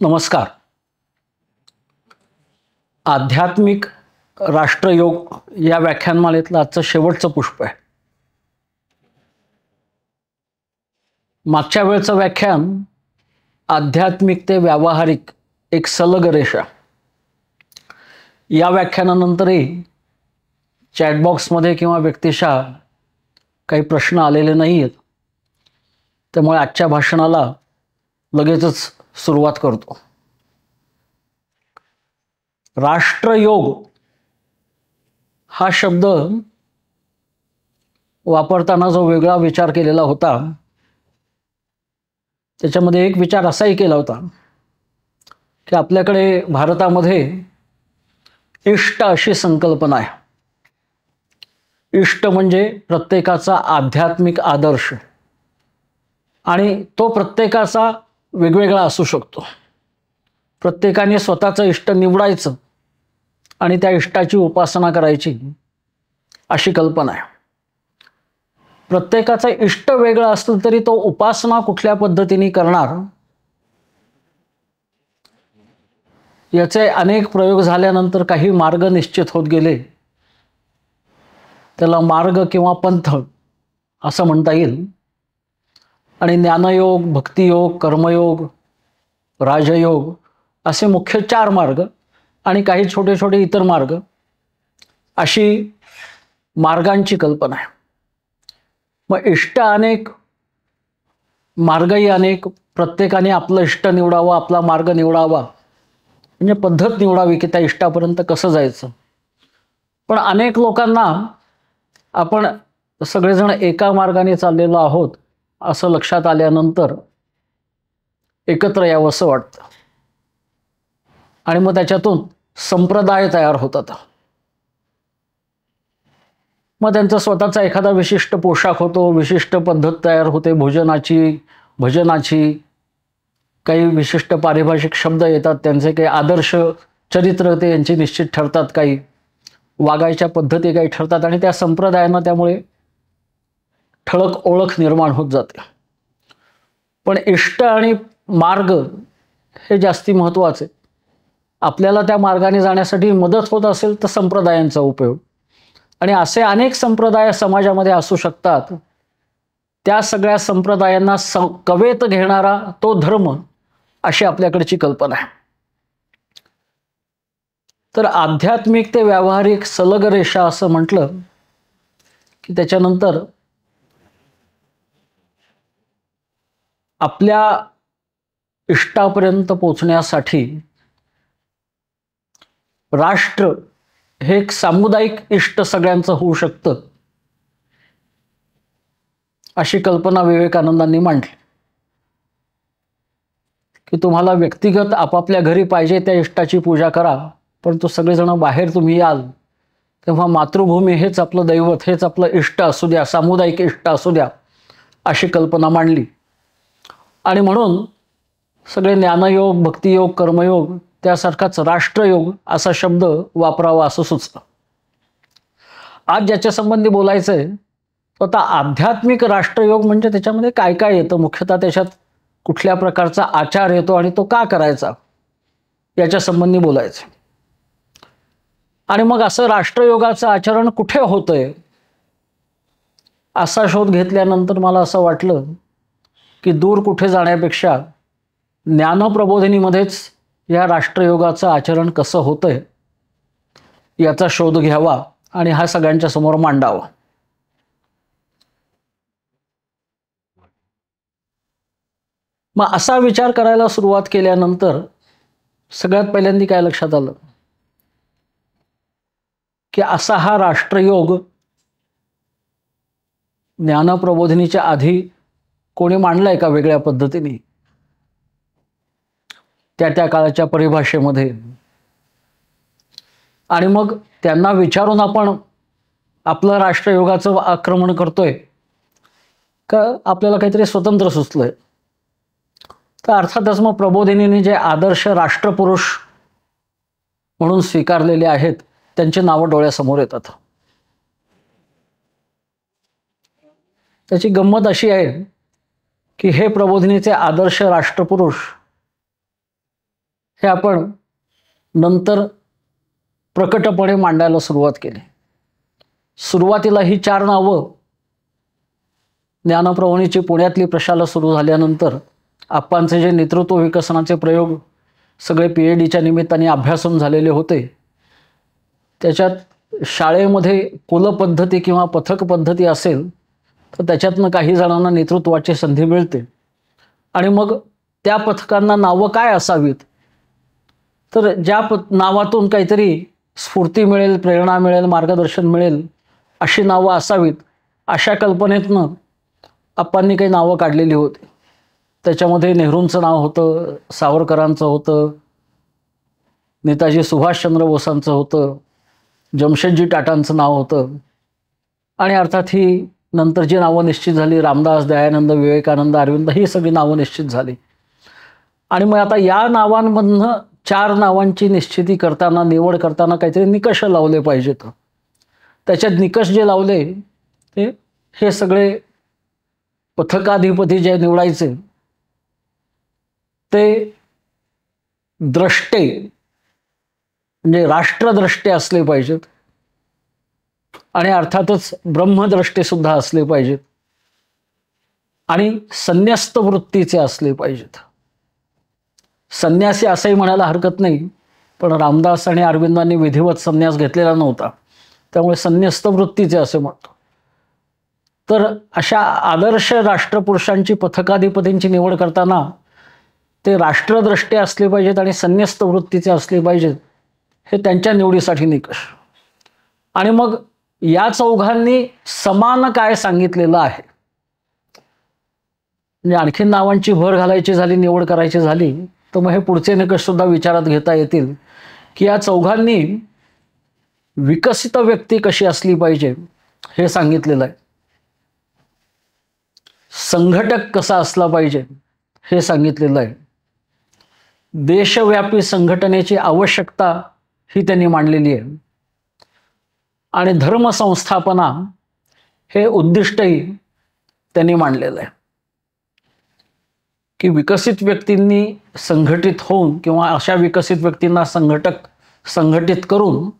नमस्कार. आध्यात्मिक राष्ट्रयोग या व्याख्यानमालेतलं आजचं शेवटचं पुष्प आहे. मागच्या वेळचं व्याख्यान आध्यात्मिक ते व्यावहारिक एक सलग रेषा. या व्याख्यानानंतरही चॅटबॉक्समध्ये किंवा व्यक्तिशः काही प्रश्न आलेले नाही आहेत, त्यामुळे आजच्या भाषणाला लगेचच सुरुवात करतो. राष्ट्रयोग हा शब्द वापरताना जो वेगळा विचार केलेला होता, त्याच्यामध्ये एक विचार असाही केला होता की आपल्याकडे भारतामध्ये इष्ट अशी संकल्पना आहे. इष्ट म्हणजे प्रत्येकाचा आध्यात्मिक आदर्श, आणि तो प्रत्येकाचा वेगवेगळा असू शकतो. प्रत्येकाने स्वतःचं इष्ट निवडायचं आणि त्या इष्टाची उपासना करायची अशी कल्पना आहे. प्रत्येकाचा इष्ट वेगळा असलं तरी तो उपासना कुठल्या पद्धतीने करणार याचे अनेक प्रयोग झाल्यानंतर काही मार्ग निश्चित होत गेले. त्याला मार्ग किंवा पंथ असं म्हणता येईल. आणि ज्ञानयोग, भक्तियोग, कर्मयोग, राजयोग असे मुख्य 4 मार्ग आणि काही छोटे छोटे इतर मार्ग अशी मार्गांची कल्पना आहे. मग इष्ट अनेक, मार्गही अनेक. प्रत्येकाने आपलं इष्ट निवडावं, आपला मार्ग निवडावा, म्हणजे पद्धत निवडावी की त्या इष्टापर्यंत कसं जायचं. पण अनेक लोकांना आपण सगळेजण एका मार्गाने चाललेलो आहोत असं लक्षात आल्यानंतर एकत्र यावंसं वाटतं, आणि मग त्याच्यातून संप्रदाय तयार होतात. मग त्यांचा स्वतःचा एखादा विशिष्ट पोशाख होतो, विशिष्ट पद्धत तयार होते भोजनाची, भजनाची. काही विशिष्ट पारिभाषिक शब्द येतात, त्यांचे काही आदर्श चरित्र ते यांची निश्चित ठरतात, काही वागायच्या पद्धती काही ठरतात, आणि त्या संप्रदायांना त्यामुळे ठळक ओळख निर्माण होत जाते. पण इष्ट आणि मार्ग हे जास्ती महत्त्वाचे. आपल्याला त्या मार्गाने जाण्यासाठी मदत होत असेल तर संप्रदायांचा उपयोग, आणि असे अनेक संप्रदाय समाजामध्ये असू शकतात. त्या सगळ्या संप्रदायांना कवेत घेणारा तो धर्म, अशी आपल्याकडची कल्पना आहे. तर आध्यात्मिक ते व्यावहारिक सलग रेषा असं म्हटलं की त्याच्यानंतर आपल्या इष्टापर्यंत पोचण्यासाठी राष्ट्र हे एक सामुदायिक इष्ट सगळ्यांचं होऊ शकतं, अशी कल्पना विवेकानंदांनी मांडली. की तुम्हाला व्यक्तिगत आपापल्या घरी पाहिजे त्या इष्टाची पूजा करा, परंतु सगळेजण बाहेर तुम्ही याल तेव्हा मातृभूमी हेच आपलं दैवत, हेच आपलं इष्ट असू द्या, सामुदायिक इष्ट असू द्या, अशी कल्पना मांडली. आणि म्हणून सगळे ज्ञानयोग, भक्तियोग, कर्मयोग त्यासारखाच राष्ट्रयोग असा शब्द वापरावा असं सुचलं. आज ज्याच्या संबंधी बोलायचं आहे तो आता आध्यात्मिक राष्ट्रयोग म्हणजे त्याच्यामध्ये काय काय येतं, मुख्यतः त्याच्यात कुठल्या प्रकारचा आचार येतो आणि तो का करायचा, याच्या संबंधी बोलायचं. आणि मग असं राष्ट्रयोगाचं आचरण कुठे होतंय असा शोध घेतल्यानंतर मला असं वाटलं की दूर कुठे जाण्यापेक्षा ज्ञानप्रबोधिनीमध्येच या राष्ट्रयोगाचं आचरण कसं होतंय याचा शोध घ्यावा आणि हा सगळ्यांच्या समोर मांडावा. मग असा विचार करायला सुरुवात केल्यानंतर सगळ्यात पहिल्यांदा काय लक्षात आलं की असा हा राष्ट्रयोग ज्ञानप्रबोधिनीच्या आधी कोणी मांडलाय का वेगळ्या पद्धतीने, त्या काळाच्या परिभाषेमध्ये. आणि मग त्यांना विचारून आपण आपलं राष्ट्रयोगाचं आक्रमण करतोय का आपल्याला काहीतरी स्वतंत्र सुचलंय. तर अर्थातच मग प्रबोधिनीने जे आदर्श राष्ट्रपुरुष म्हणून स्वीकारलेले आहेत त्यांची नावं डोळ्यासमोर येतात. त्याची गंमत अशी आहे की हे प्रबोधिनीचे आदर्श राष्ट्रपुरुष हे आपण नंतर प्रकटपणे मांडायला सुरुवात केली. सुरुवातीला ही 4 नावं ज्ञानप्रवाहिनीची पुण्यातली प्रशाला सुरू झाल्यानंतर आप्पांचे जे नेतृत्व विकसनाचे प्रयोग सगळे PhDच्या निमित्ताने अभ्यासून झालेले होते, त्याच्यात शाळेमध्ये कुलपद्धती किंवा पथक पद्धती असेल तर त्याच्यातनं काही जणांना नेतृत्वाची संधी मिळते आणि मग त्या पथकांना नावं काय असावीत, तर ज्या नावातून काहीतरी स्फूर्ती मिळेल, प्रेरणा मिळेल, मार्गदर्शन मिळेल अशी नावं असावीत, अशा कल्पनेतनं आप्पांनी काही नावं काढलेली होती. त्याच्यामध्ये नेहरूंचं नाव होतं, सावरकरांचं होतं, नेताजी सुभाषचंद्र बोसांचं होतं, जमशेदजी टाटांचं नाव होतं आणि अर्थात ही नंतर जी नावं निश्चित झाली, रामदास, दयानंद, विवेकानंद, अरविंद, ही सगळी नावं निश्चित झाली. आणि मग आता या नावांमधनं 4 नावांची निश्चिती करताना, निवड करताना काहीतरी निकष लावले पाहिजेत. त्याच्यात निकष जे लावले ते हे सगळे पथकाधिपती जे निवडायचे ते द्रष्टे म्हणजे राष्ट्रद्रष्टे असले पाहिजेत आणि अर्थातच ब्रह्मद्रष्टे सुद्धा असले पाहिजेत आणि संन्यस्त वृत्तीचे असले पाहिजेत. संन्यासी असंही म्हणायला हरकत नाही, पण रामदास आणि अरविंदांनी विधिवत संन्यास घेतलेला नव्हता, त्यामुळे संन्यस्त वृत्तीचे असे म्हणतो. तर अशा आदर्श राष्ट्रपुरुषांची, पथकाधिपतींची निवड करताना ते राष्ट्रद्रष्टे असले पाहिजेत आणि संन्यस्त वृत्तीचे असले पाहिजेत, हे त्यांच्या निवडीसाठी निकष. आणि मग या चौघांनी समान काय सांगितलेलं आहे, म्हणजे आणखीन नावांची भर घालायची झाली, निवड करायची झाली, तर मग हे पुढचे निकष सुद्धा विचारात घेता येतील की या चौघांनी विकसित व्यक्ती कशी असली पाहिजे हे सांगितलेलं आहे, संघटक कसा असला पाहिजे हे सांगितलेलं आहे, देशव्यापी संघटनेची आवश्यकता ही त्यांनी मांडलेली आहे आणि धर्मसंस्थापना हे उद्दिष्टही त्यांनी मांडलेलं आहे की विकसित व्यक्तींनी संघटित होऊन किंवा अशा विकसित व्यक्तींना संघटित करून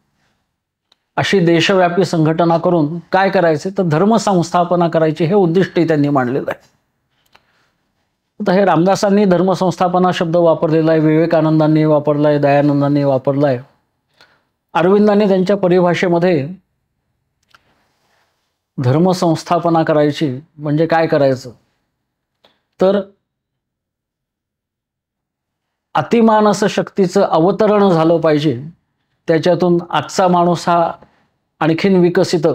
अशी देशव्यापी संघटना करून काय करायचे, तर धर्मसंस्थापना करायची, हे उद्दिष्टही त्यांनी मांडलेलं आहे. आता हे रामदासांनी धर्मसंस्थापना शब्द वापरलेला आहे, विवेकानंदांनी वापरला आहे, दयानंदांनी वापरला आहे, अरविंदांनी त्यांच्या परिभाषेमध्ये धर्मसंस्थापना करायची म्हणजे काय करायचं, तर अतिमानस शक्तीचं अवतरण झालं पाहिजे, त्याच्यातून आजचा माणूस हा आणखीन विकसित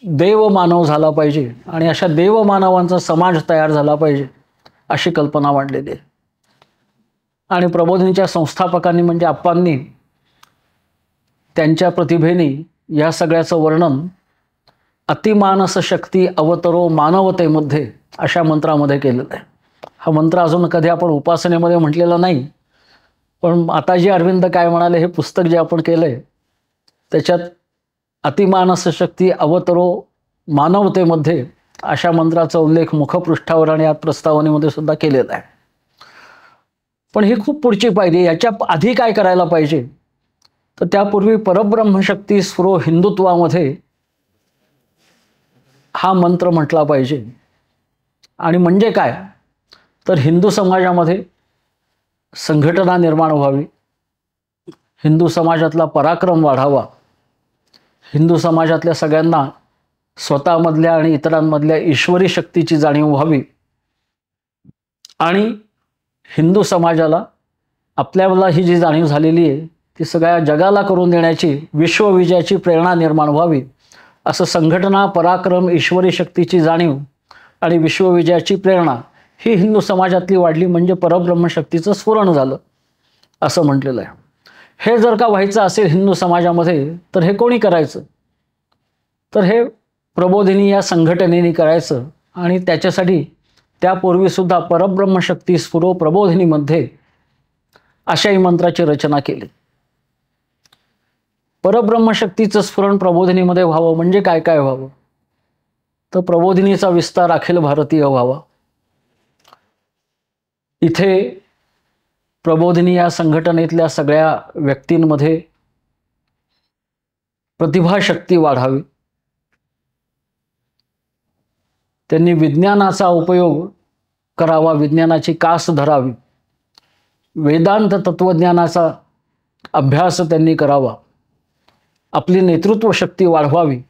देवमानव झाला पाहिजे आणि अशा देवमानवांचा समाज तयार झाला पाहिजे, अशी कल्पना मांडलेली आहे. आणि प्रबोधिनीच्या संस्थापकांनी म्हणजे आप्पांनी त्यांच्या प्रतिभेने या सगळ्याचं वर्णन अतिमानस शक्ती अवतरो मानवतेमध्ये अशा मंत्रामध्ये केलेलं आहे. हा मंत्र अजून कधी आपण उपासनेमध्ये म्हटलेला नाही, पण आता जे अरविंद काय म्हणाले, हे पुस्तक जे आपण केलंय त्याच्यात अतिमानस शक्ती अवतरो मानवतेमध्ये अशा मंत्राचा उल्लेख मुखपृष्ठावर आणि यात प्रस्तावनेमध्ये सुद्धा केलेला आहे. पण ही खूप पुढची पायरी. याच्या आधी काय करायला पाहिजे, तर त्यापूर्वी परब्रह्मशक्ती स्फुरो हिंदुत्वामध्ये हा मंत्र म्हटला पाहिजे. आणि म्हणजे काय, तर हिंदू समाजामध्ये संघटना निर्माण व्हावी, हिंदू समाजातला पराक्रम वाढावा, हिंदू समाजातल्या सगळ्यांना स्वतःमधल्या आणि इतरांमधल्या ईश्वरी शक्तीची जाणीव व्हावी आणि हिंदू समाजाला आपल्याला ही जी जाणीव झालेली आहे ती सगळ्या जगाला करून देण्याची, विश्वविजयाची प्रेरणा निर्माण व्हावी. असं संघटना, पराक्रम, ईश्वरी शक्तीची जाणीव आणि विश्वविजयाची प्रेरणा ही हिंदू समाजातली वाढली म्हणजे परब्रह्मशक्तीचं स्फुरण झालं असं म्हटलेलं आहे. हे जर का व्हायचं असेल हिंदू समाजामध्ये तर हे कोणी करायचं, तर हे प्रबोधिनी या संघटनेने करायचं. आणि त्याच्यासाठी त्यापूर्वीसुद्धा परब्रह्मशक्ती स्फुरो प्रबोधिनीमध्ये अशाही मंत्राची रचना केली. परब्रह्मशक्तीचं स्फुरण प्रबोधिनीमध्ये व्हावं म्हणजे काय काय व्हावं, तर प्रबोधिनीचा विस्तार अखिल भारतीय व्हावा. इथे प्रबोधिनी या संघटनेतल्या सगळ्या व्यक्तींमध्ये प्रतिभाशक्ती वाढावी, त्यांनी विज्ञानाचा उपयोग करावा, विज्ञानाची कास धरावी, वेदांत तत्वज्ञानाचा अभ्यास त्यांनी करावा, आपली नेतृत्व शक्ती वाढवावी,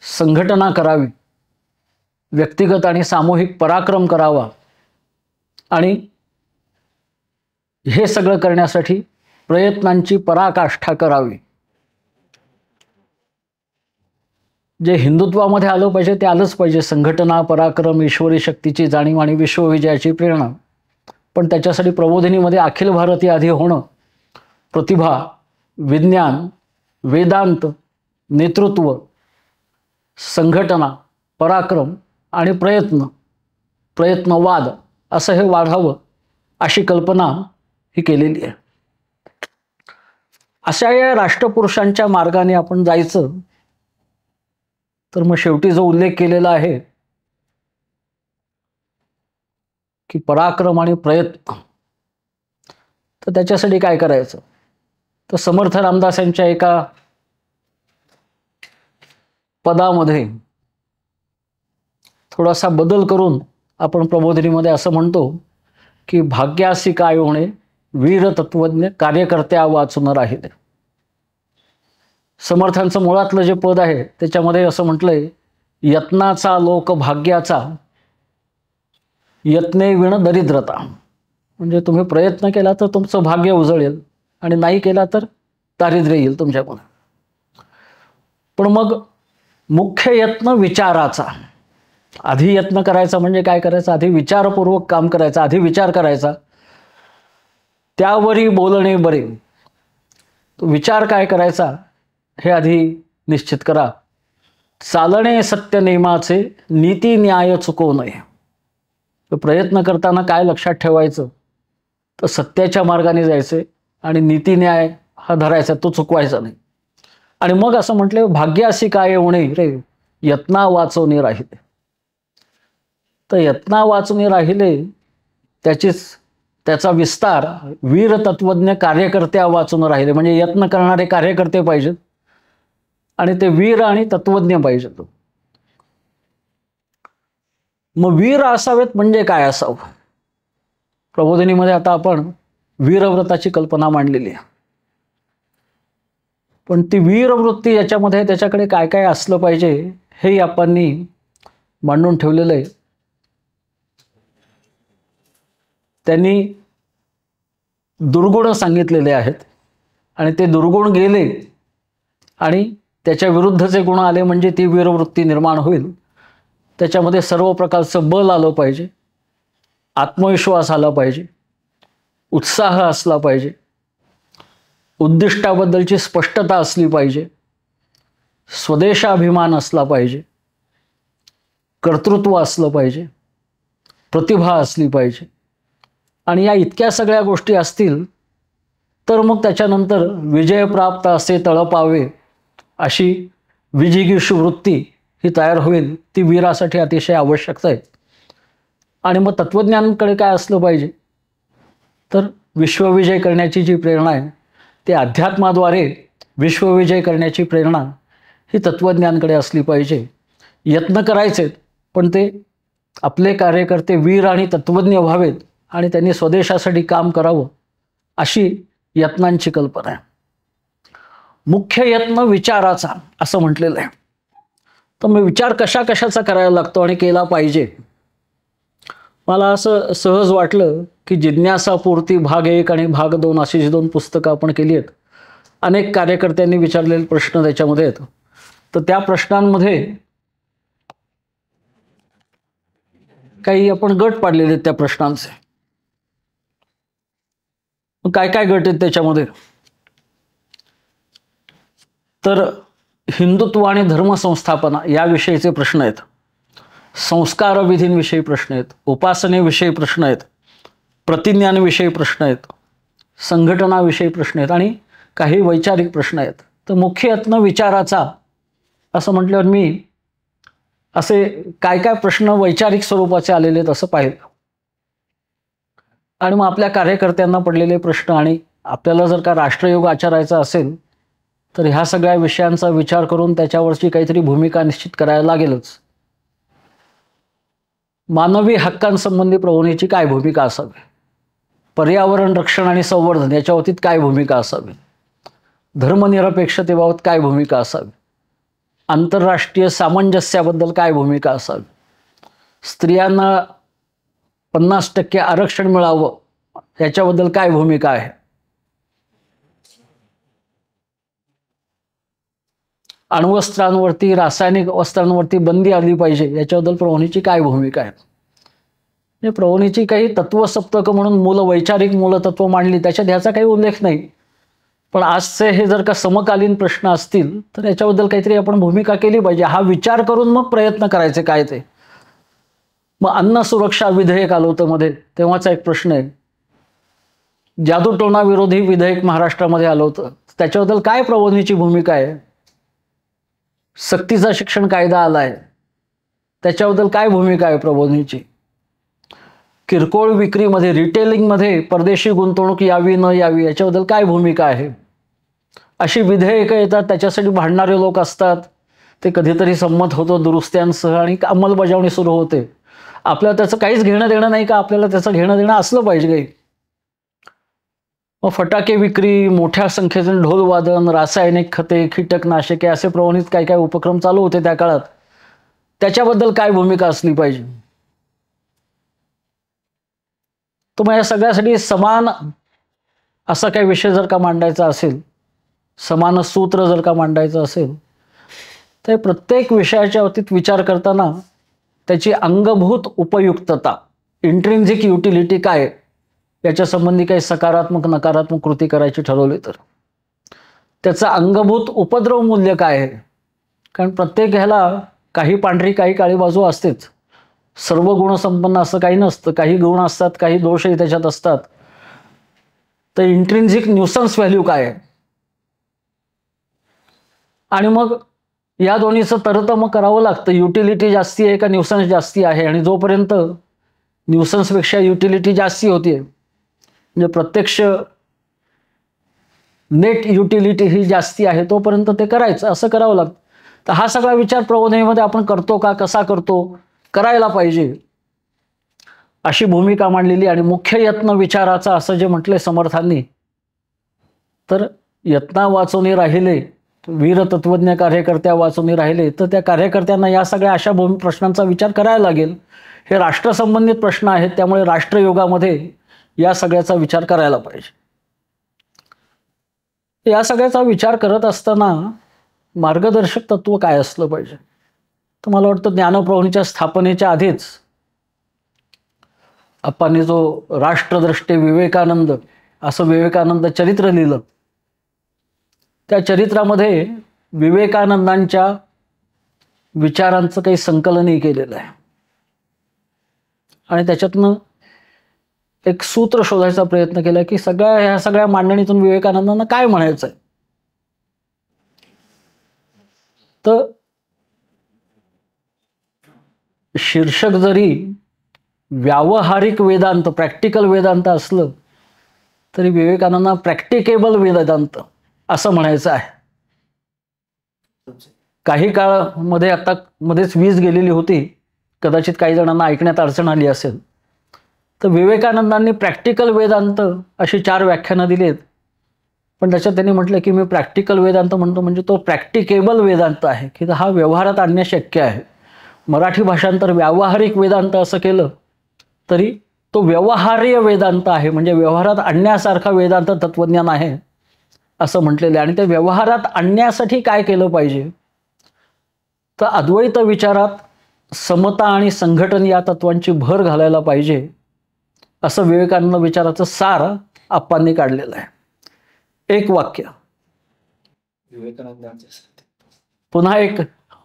संघटना करावी, व्यक्तिगत आणि सामूहिक पराक्रम करावा आणि हे सगळं करण्यासाठी प्रयत्नांची पराकाष्ठा करावी. जे हिंदुत्वामध्ये आलं पाहिजे ते आलंच पाहिजे, संघटना, पराक्रम, ईश्वरी शक्तीची जाणीव आणि विश्वविजयाची प्रेरणा. पण त्याच्यासाठी प्रबोधिनीमध्ये अखिल भारतीय आधी होणं, प्रतिभा, विज्ञान, वेदांत, नेतृत्व, संघटना, पराक्रम आणि प्रयत्नवाद असं हे वाढावं अशी कल्पना ही केलेली आहे. अशा या राष्ट्रपुरुषांच्या मार्गाने आपण जायचं तर मग शेवटी जो उल्लेख केलेला आहे की पराक्रम आणि प्रयत्न, तर त्याच्यासाठी काय करायचं, तर समर्थ रामदास यांच्या एका पदामध्ये थोडासा बदल करून आपण प्रबोधिनीमध्ये असं म्हणतो की भाग्यासी काय होणे, वीर तत्वज्ञ कार्यकर्त्या वाचून राहिले. समर्थांचं मुळातलं जे पद आहे त्याच्यामध्ये असं म्हटलंय, यत्नाचा लोक भाग्याचा, यत्ने विण दरिद्रता. म्हणजे तुम्ही प्रयत्न केला तर तुमचं भाग्य उजळेल आणि नाही केला तर दारिद्र्य येईल तुमच्याकडून. पण मग मुख्य यत्न विचाराचा. आधी यत्न करायचा म्हणजे काय करायचं, आधी विचारपूर्वक काम करायचं, आधी विचार करायचा, त्यावरी बोलणे बरे. तो विचार काय करायचा हे आधी निश्चित करा. चालणे सत्य नेमाचे, नीती न्याय चुकवू नये. तर प्रयत्न करताना काय लक्षात ठेवायचं, तर सत्याच्या मार्गाने जायचे आणि नीती न्याय हा धरायचा, तो चुकवायचा नाही. आणि मग असं म्हटले, भाग्यासी काय होणे रे, यत्ना वाचवणे राहिले. तर यत्ना वाचवणे राहिले त्याचा विस्तार वीर तत्वज्ञ कार्यकर्त्या वाचून राहिले. म्हणजे यत्न करणारे कार्यकर्ते पाहिजेत आणि ते वीर आणि तत्वज्ञ पाहिजेत. मग वीर असावेत म्हणजे काय असावं, प्रबोधिनीमध्ये आता आपण वीरव्रताची कल्पना मांडलेली आहे. पण ती वीरवृत्ती याच्यामध्ये त्याच्याकडे काय काय असलं पाहिजे हे आपण मांडून ठेवलेलं आहे. त्यांनी दुर्गुण सांगितलेले आहेत आणि ते दुर्गुण गेले आणि त्याच्या विरुद्धचे गुण आले म्हणजे ती वीरवृत्ती निर्माण होईल. त्याच्यामध्ये सर्व प्रकारचं बल आलं पाहिजे, आत्मविश्वास आला पाहिजे, उत्साह असला पाहिजे, उद्दिष्टाबद्दलची स्पष्टता असली पाहिजे, स्वदेशाभिमान असला पाहिजे, कर्तृत्व असलं पाहिजे, प्रतिभा असली पाहिजे. आणि या इतक्या सगळ्या गोष्टी असतील तर मग त्याच्यानंतर विजय प्राप्त असे तळपावे अशी विजिगीषु वृत्ती ही तयार होईल. ती वीरासाठी अतिशय आवश्यक आहे. आणि मग तत्वज्ञानाकडे काय असलं पाहिजे, तर विश्वविजय करण्याची जी प्रेरणा आहे ते अध्यात्माद्वारे विश्वविजय करण्याची प्रेरणा ही तत्वज्ञानाकडे असली पाहिजे. यत्न करायचेत पण ते आपले कार्यकर्ते वीर आणि तत्वज्ञ व्हावेत आणि त्यांनी स्वदेशासाठी काम करावं अशी यत्नांची कल्पना आहे. मुख्य यत्न विचाराचा असं म्हटलेलं आहे. तर मग विचार कशाचा करायला लागतो आणि केला पाहिजे. मला असं सहज वाटलं की जिज्ञासापूर्ती भाग 1 आणि भाग 2 अशी जी 2 पुस्तकं आपण केली आहेत, अनेक कार्यकर्त्यांनी विचारलेले प्रश्न त्याच्यामध्ये आहेत. तर त्या प्रश्नांमध्ये काही आपण गट पाडलेले आहेत त्या प्रश्नांचे. काय काय गट आहेत त्याच्यामध्ये, तर हिंदुत्व आणि धर्मसंस्थापना याविषयीचे प्रश्न आहेत, संस्कार विधींविषयी प्रश्न आहेत, उपासनेविषयी प्रश्न आहेत, प्रतिज्ञानविषयी प्रश्न आहेत, संघटनाविषयी प्रश्न आहेत आणि काही वैचारिक प्रश्न आहेत. तर मुख्य यत्न विचाराचा असं म्हटल्यावर मी असे काय काय प्रश्न वैचारिक स्वरूपाचे आलेले आहेत असं पाहिलं. आणि मग आपल्या कार्यकर्त्यांना पडलेले प्रश्न, आणि आपल्याला जर का राष्ट्रयोग आचरायचा असेल तर ह्या सगळ्या विषयांचा विचार करून त्याच्यावरची काहीतरी भूमिका निश्चित करायला लागेलच. मानवी हक्कांसंबंधी प्रबोधनाची काय भूमिका असावी, पर्यावरण रक्षण आणि संवर्धन याच्या बाबतीत काय भूमिका असावी, धर्मनिरपेक्षतेबाबत काय भूमिका असावी, आंतरराष्ट्रीय सामंजस्याबद्दल काय भूमिका असावी, स्त्रियांना 50% आरक्षण मिळावं याच्याबद्दल काय भूमिका आहे, अण्वस्त्रांवरती रासायनिक वस्त्रांवरती बंदी आली पाहिजे याच्याबद्दल प्रबोधनाची काय भूमिका आहे. म्हणजे प्रबोधनाची काही तत्वसप्तकं म्हणून वैचारिक मूलतत्व मांडली, त्याच्यात ह्याचा काही उल्लेख नाही. पण आजचे हे जर का समकालीन प्रश्न असतील तर याच्याबद्दल काहीतरी आपण भूमिका केली पाहिजे. हा विचार करून मग प्रयत्न करायचे काय ते. मग अन्न सुरक्षा विधेयक आलं होतं मध्ये, तेव्हाचा एक प्रश्न आहे. जादूटोणा विरोधी विधेयक महाराष्ट्रामध्ये आलं होतं, त्याच्याबद्दल काय प्रबोधनाची भूमिका आहे. सक्तीचा शिक्षण कायदा आलाय, त्याच्याबद्दल काय भूमिका आहे प्रबोधनाची. किरकोळ विक्रीमध्ये, रिटेलिंगमध्ये परदेशी गुंतवणूक यावी न यावी याच्याबद्दल काय भूमिका आहे. अशी विधेयकं येतात, त्याच्यासाठी भांडणारे लोक असतात, ते कधीतरी संमत होतं दुरुस्त्यांसह आणि अंमलबजावणी सुरू होते. आपल्याला त्याचं काहीच घेणं देणं नाही का, आपल्याला त्याचं घेणं देणं असलं पाहिजे काही. मग फटाके विक्री, मोठ्या संख्येने ढोलवादन, रासायनिक खते, कीटकनाशके असे प्रबोधित काय काय उपक्रम चालू होते त्या काळात, त्याच्याबद्दल काय भूमिका असली पाहिजे. तर मग या सगळ्यासाठी समान असा काही विषय जर का मांडायचा असेल, समान सूत्र जर का मांडायचं असेल, तर प्रत्येक विषयाच्या बाबतीत विचार करताना त्याची अंगभूत उपयुक्तता, इंट्रिन्सिक युटिलिटी काय याच्या संबंधी काही सकारात्मक नकारात्मक कृती करायची ठरवली तर त्याचं अंगभूत उपद्रव मूल्य काय आहे. कारण प्रत्येक ह्याला काही पांढरी काही काळी बाजू असतेच. सर्व गुणसंपन्न असं काही नसतं, काही गुण असतात, काही दोषही त्याच्यात असतात. तर इंट्रिन्सिक न्यूसन्स व्हॅल्यू काय आहे, आणि मग या दोन्हीचं तरतम करावं लागतं. युटिलिटी जास्ती आहे का न्यूसन्स जास्ती आहे. आणि जोपर्यंत न्यूसन्सपेक्षा युटिलिटी जास्ती होती, म्हणजे प्रत्यक्ष नेट युटिलिटी ही जास्ती आहे, तोपर्यंत ते करायचं, असं करावं लागतं. तर हा सगळा विचार प्रबोधनामध्ये आपण करतो का, कसा करतो, करायला पाहिजे अशी भूमिका मांडलेली. आणि मुख्य यत्न विचाराचा असं जे म्हटले समर्थांनी, तर यत्ना वाचून राहिले, वीर तत्वज्ञ कार्यकर्त्या वाचून राहिले, तर त्या कार्यकर्त्यांना या सगळ्या अशा प्रश्नांचा विचार करायला लागेल. हे राष्ट्रसंबंधित प्रश्न आहेत, त्यामुळे राष्ट्रयोगामध्ये या सगळ्याचा विचार करायला पाहिजे. या सगळ्याचा विचार करत असताना मार्गदर्शक तत्व काय असलं पाहिजे. तर मला वाटतं ज्ञानप्रबोधिनीच्या स्थापनेच्या आधीच आपण जो राष्ट्रद्रष्टे विवेकानंद असं विवेकानंद चरित्र लिहिलं, त्या चरित्रामध्ये विवेकानंदांच्या विचारांचं काही संकलनही केलेलं आहे. आणि त्याच्यातनं एक सूत्र शोधायचा प्रयत्न केला की ह्या सगळ्या मांडणीतून विवेकानंदांना काय म्हणायचं आहे. तर शीर्षक जरी व्यावहारिक वेदांत, प्रॅक्टिकल वेदांत असलं, तरी विवेकानंदांना प्रॅक्टिकेबल वेदांत असं म्हणायचं आहे. काही काळामध्ये आता मध्येच वीज गेलेली होती, कदाचित काही जणांना ऐकण्यात अडचण आली असेल. तर विवेकानंदांनी प्रॅक्टिकल वेदांत अशी 4 व्याख्यानं दिलीत. पण त्याच्यात त्यांनी म्हटलं की मी प्रॅक्टिकल वेदांत म्हणतो म्हणजे तो प्रॅक्टिकेबल वेदांत आहे, की हा व्यवहारात आणणे शक्य आहे. मराठी भाषांतर व्यावहारिक वेदांत असं केलं तरी तो व्यवहार्य वेदांत आहे, म्हणजे व्यवहारात आणण्यासारखा वेदांत तत्वज्ञान आहे असं म्हटलेलं आहे. आणि ते व्यवहारात आणण्यासाठी काय केलं पाहिजे, तर अद्वैत विचारात समता आणि संघटन या तत्वांची भर घालायला पाहिजे, असं विवेकानंद विचाराचं सार आप्पांनी काढलेलं आहे. एक वाक्य पुन्हा एक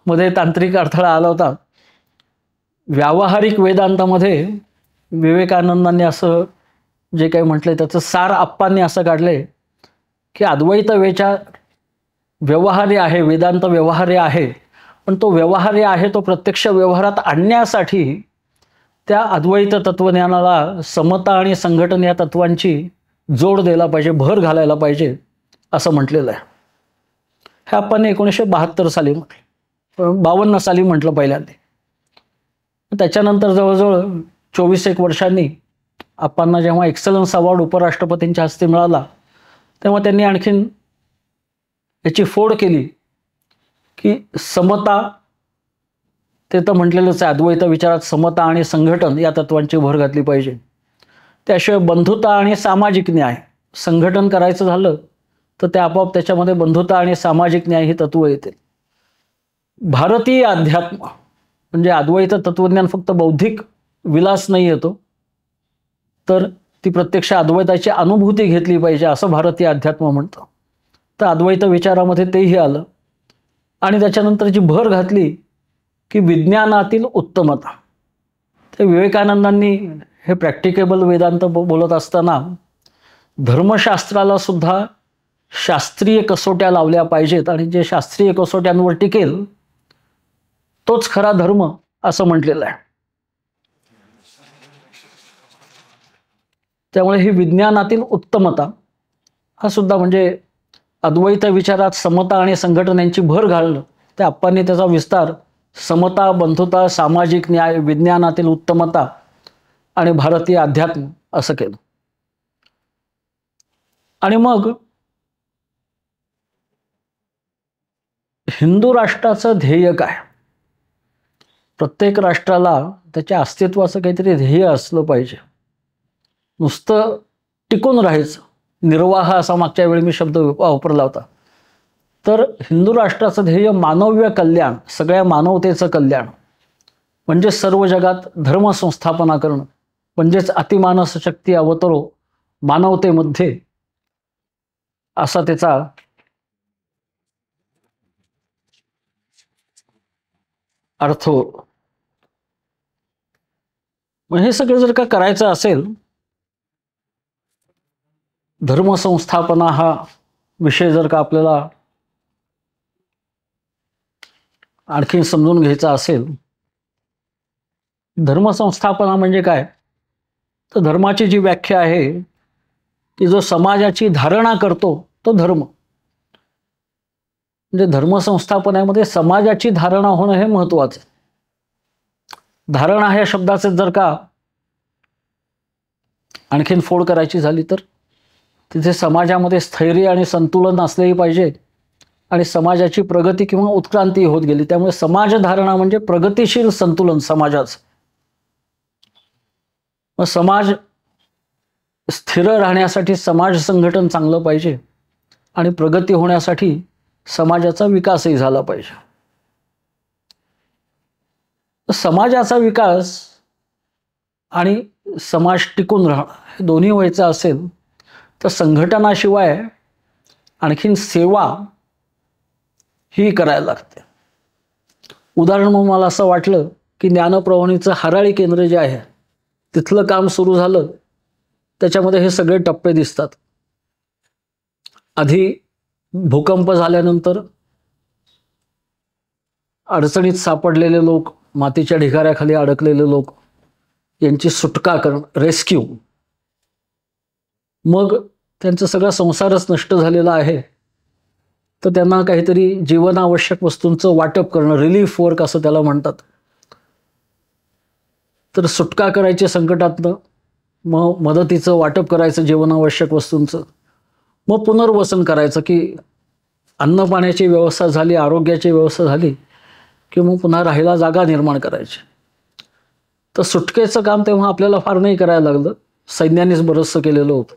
मध्ये तांत्रिक अडथळा आला होता. व्यावहारिक वेदांतामध्ये विवेकानंदांनी असं जे काही म्हटलंय त्याचं सार आप्पांनी असं काढलंय की अद्वैत विचार व्यवहार्य आहे, वेदांत व्यवहार्य आहे, पण तो व्यवहार्य आहे तो प्रत्यक्ष व्यवहारात आणण्यासाठी त्या अद्वैत तत्वज्ञानाला समता आणि संघटन या तत्वांची जोड द्यायला पाहिजे, भर घालायला पाहिजे असं म्हटलेलं आहे. हे आपण 1972 साली म्हटलं, 52 साली म्हटलं पहिल्यांदा. त्याच्यानंतर जवळजवळ 24 वर्षांनी आपणना जेव्हा एक्सलन्स अवॉर्ड उपराष्ट्रपतींच्या हस्ते मिळाला, तेव्हा त्यांनी आणखीन याची फोड केली की समता, ते तर म्हटलेलंच आहे, अद्वैत विचारात समता आणि संघटन या तत्वांची भर घातली पाहिजे. त्याशिवाय बंधुता आणि सामाजिक न्याय, संघटन करायचं झालं तर ते आपोआप त्याच्यामध्ये बंधुता आणि सामाजिक न्याय ही तत्व येतील. भारतीय अध्यात्म म्हणजे अद्वैत तत्वज्ञान फक्त बौद्धिक विलास नाही येतो, तर ती प्रत्यक्ष अद्वैताची अनुभूती घेतली पाहिजे असं भारतीय अध्यात्म म्हणतं. तर अद्वैत विचारामध्ये तेही आलं. आणि त्याच्यानंतर जी भर घातली की विज्ञानातील उत्तमता. ते विवेकानंदांनी हे प्रॅक्टिकेबल वेदांत बोलत असताना धर्मशास्त्राला सुद्धा शास्त्रीय कसोट्या लावल्या पाहिजेत आणि जे शास्त्रीय कसोट्यांवर टिकेल तोच खरा धर्म असं म्हटलेलं आहे. त्यामुळे ही विज्ञानातील उत्तमता हा सुद्धा म्हणजे अद्वैत विचारात समता आणि संघटन यांची भर घालणं, त्या आप्पांनी त्याचा विस्तार समता, बंधुता, सामाजिक न्याय, विज्ञानातील उत्तमता आणि भारतीय अध्यात्म असं केलं. आणि मग हिंदू राष्ट्राचं ध्येय काय? प्रत्येक राष्ट्राला त्याच्या अस्तित्वाचं काहीतरी ध्येय असलं पाहिजे. नुसतं टिकून राहायचं, निर्वाह असा मागच्या वेळी मी शब्द वापरला होता. तर हिंदू राष्ट्राचं ध्येय मानव्य कल्याण, सगळ्या मानवतेचं कल्याण, म्हणजे सर्व जगात धर्म संस्थापना करणं, म्हणजेच अतिमानस शक्ती अवतरो मानवतेमध्ये असा त्याचा अर्थ. मग हे सगळं जर का करायचं असेल, धर्मसंस्थापना हा विषय जर का आपल्याला आणखी समजून घ्यायचा असेल, धर्मसंस्थापना म्हणजे काय? तर धर्माची जी व्याख्या आहे की जो समाजाची धारणा करतो तो धर्म. म्हणजे धर्मसंस्थापनेमध्ये समाजाची धारणा होणं हे महत्त्वाचं. धारणा ह्या शब्दाचे जर का आणखीन फोड करायची झाली तर तिथे समाजामध्ये स्थैर्य आणि संतुलन असलेही पाहिजे आणि समाजाची प्रगती किंवा उत्क्रांती होत गेली. त्यामुळे समाजधारणा म्हणजे प्रगतिशील संतुलन समाजाचं. मग समाज स्थिर राहण्यासाठी समाज संघटन चांगलं पाहिजे आणि प्रगती होण्यासाठी समाजाचा विकासही झाला पाहिजे. समाजाचा विकास आणि समाज टिकून राहणं हे दोन्ही व्हायचं असेल तर संघटनाशिवाय आणखीन सेवा ही करायला लागते. उदाहरण म्हणून मला असं वाटलं की ज्ञानप्रवाहिनीचं हराळी केंद्र जे आहे तिथलं काम सुरू झालं, त्याच्यामध्ये हे सगळे टप्पे दिसतात. आधी भूकंप झाल्यानंतर अडचणीत सापडलेले लोक, मातीच्या ढिगाऱ्याखाली अडकलेले लोक यांची सुटका करणं, रेस्क्यू. मग त्यांचा सगळा संसारच नष्ट झालेला आहे तर त्यांना काहीतरी जीवनावश्यक वस्तूंचं वाटप करणं, रिलीफ वर्क असं त्याला म्हणतात. तर सुटका करायची संकटातनं, मग मदतीचं वाटप करायचं जीवनावश्यक वस्तूंचं, मग पुनर्वसन करायचं की अन्न पाण्याची व्यवस्था झाली, आरोग्याची व्यवस्था झाली की मग पुन्हा राहायला जागा निर्माण करायची. तर सुटकेचं काम तेव्हा आपल्याला फार नाही करायला लागलं, सैन्यानेच बरंचसं केलेलं होतं.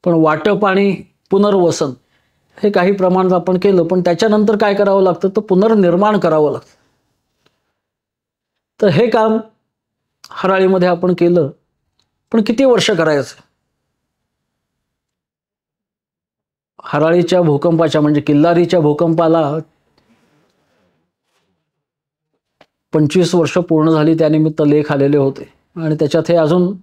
पण वाटप आणि पुनर्वसन हे काही प्रमाणात आपण केलं, पण त्याच्यानंतर काय करावं लागतं तर पुनर्निर्माण करावं लागतं. तर हे काम हराळीमध्ये आपण केलं, पण किती वर्ष करायचं? हराळीच्या भूकंपाच्या म्हणजे किल्लारीच्या भूकंपाला 25 वर्ष पूर्ण झाली, त्यानिमित्त लेख आलेले होते. आणि त्याच्यात हे अजून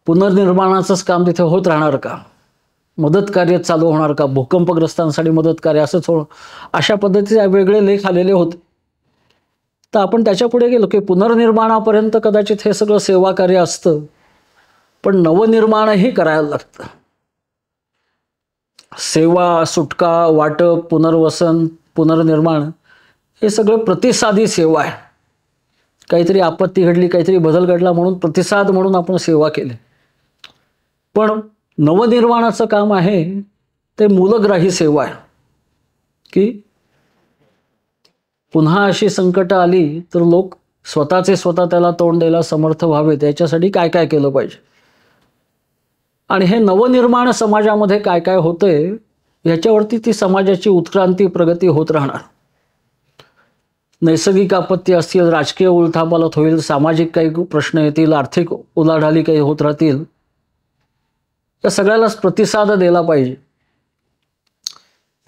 पुनर्निर्माणाचंच काम तिथे होत राहणार का? मदत कार्य चालू होणार का? भूकंपग्रस्तांसाठी मदत कार्य असंच होणं, अशा पद्धतीचे वेगळे लेख आलेले होते. तर आपण त्याच्या पुढे गेलो की पुनर्निर्माणापर्यंत कदाचित हे सगळं सेवा कार्य असतं, पण नवनिर्माणही करायला लागतं. सेवा, सुटका, वाटप, पुनर्वसन, पुनर्निर्माण हे सगळं प्रतिसादी सेवा आहे. काहीतरी आपत्ती घडली, काहीतरी बदल घडला म्हणून प्रतिसाद म्हणून आपण सेवा केली. पण नवनिर्माणाचं काम आहे ते मूलग्राही सेवा आहे की पुन्हा अशी संकट आली तर लोक स्वतःचे स्वतः त्याला तोंड द्यायला समर्थ व्हावेत, याच्यासाठी काय काय केलं पाहिजे. आणि हे नवनिर्माण समाजामध्ये काय काय होतंय याच्यावरती ती समाजाची उत्क्रांती, प्रगती होत राहणार. नैसर्गिक आपत्ती असतील, राजकीय उलथापालथ होईल, सामाजिक काही प्रश्न येतील, आर्थिक उलाढाली काही होत राहतील, या सगळ्यालाच प्रतिसाद दिला पाहिजे.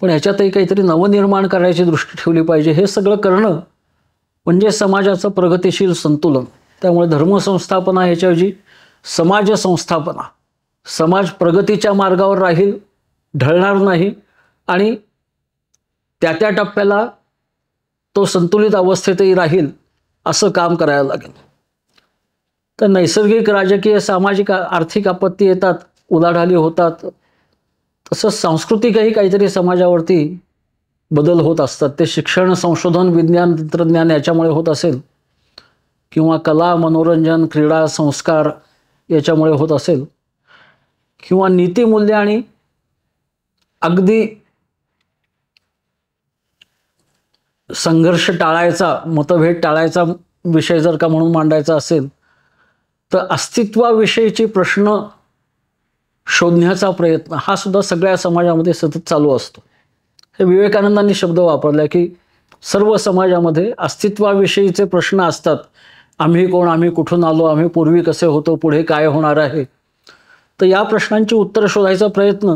पण ह्याच्यातही काहीतरी नवनिर्माण करायची दृष्टी ठेवली पाहिजे. हे सगळं करणं म्हणजे समाजाचं प्रगतिशील संतुलन. त्यामुळे धर्मसंस्थापना ह्याच्याऐवजी समाज संस्थापना, समाज प्रगतीच्या मार्गावर राहील, ढळणार नाही आणि त्या त्या टप्प्याला तो संतुलित अवस्थेतही राहील असं काम करायला लागेल. तर नैसर्गिक, राजकीय, सामाजिक, आर्थिक आपत्ती येतात, उलाढाली होतात, तसंच सांस्कृतिकही काहीतरी समाजावरती बदल होत असतात. ते शिक्षण, संशोधन, विज्ञान, तंत्रज्ञान याच्यामुळे होत असेल किंवा कला, मनोरंजन, क्रीडा, संस्कार याच्यामुळे होत असेल किंवा नीतिमूल्य आणि अगदी संघर्ष टाळायचा, मतभेद टाळायचा विषय जर का म्हणून मांडायचा असेल तर अस्तित्वाविषयीचे प्रश्न शोधण्याचा प्रयत्न हा सुद्धा सगळ्या समाजामध्ये सतत चालू असतो. हे विवेकानंदांनी शब्द वापरला की सर्व समाजामध्ये अस्तित्वाविषयीचे प्रश्न असतात. आम्ही कोण, आम्ही कुठून आलो, आम्ही पूर्वी कसे होतो, पुढे काय होणार आहे. तर या प्रश्नांची उत्तरं शोधायचा प्रयत्न,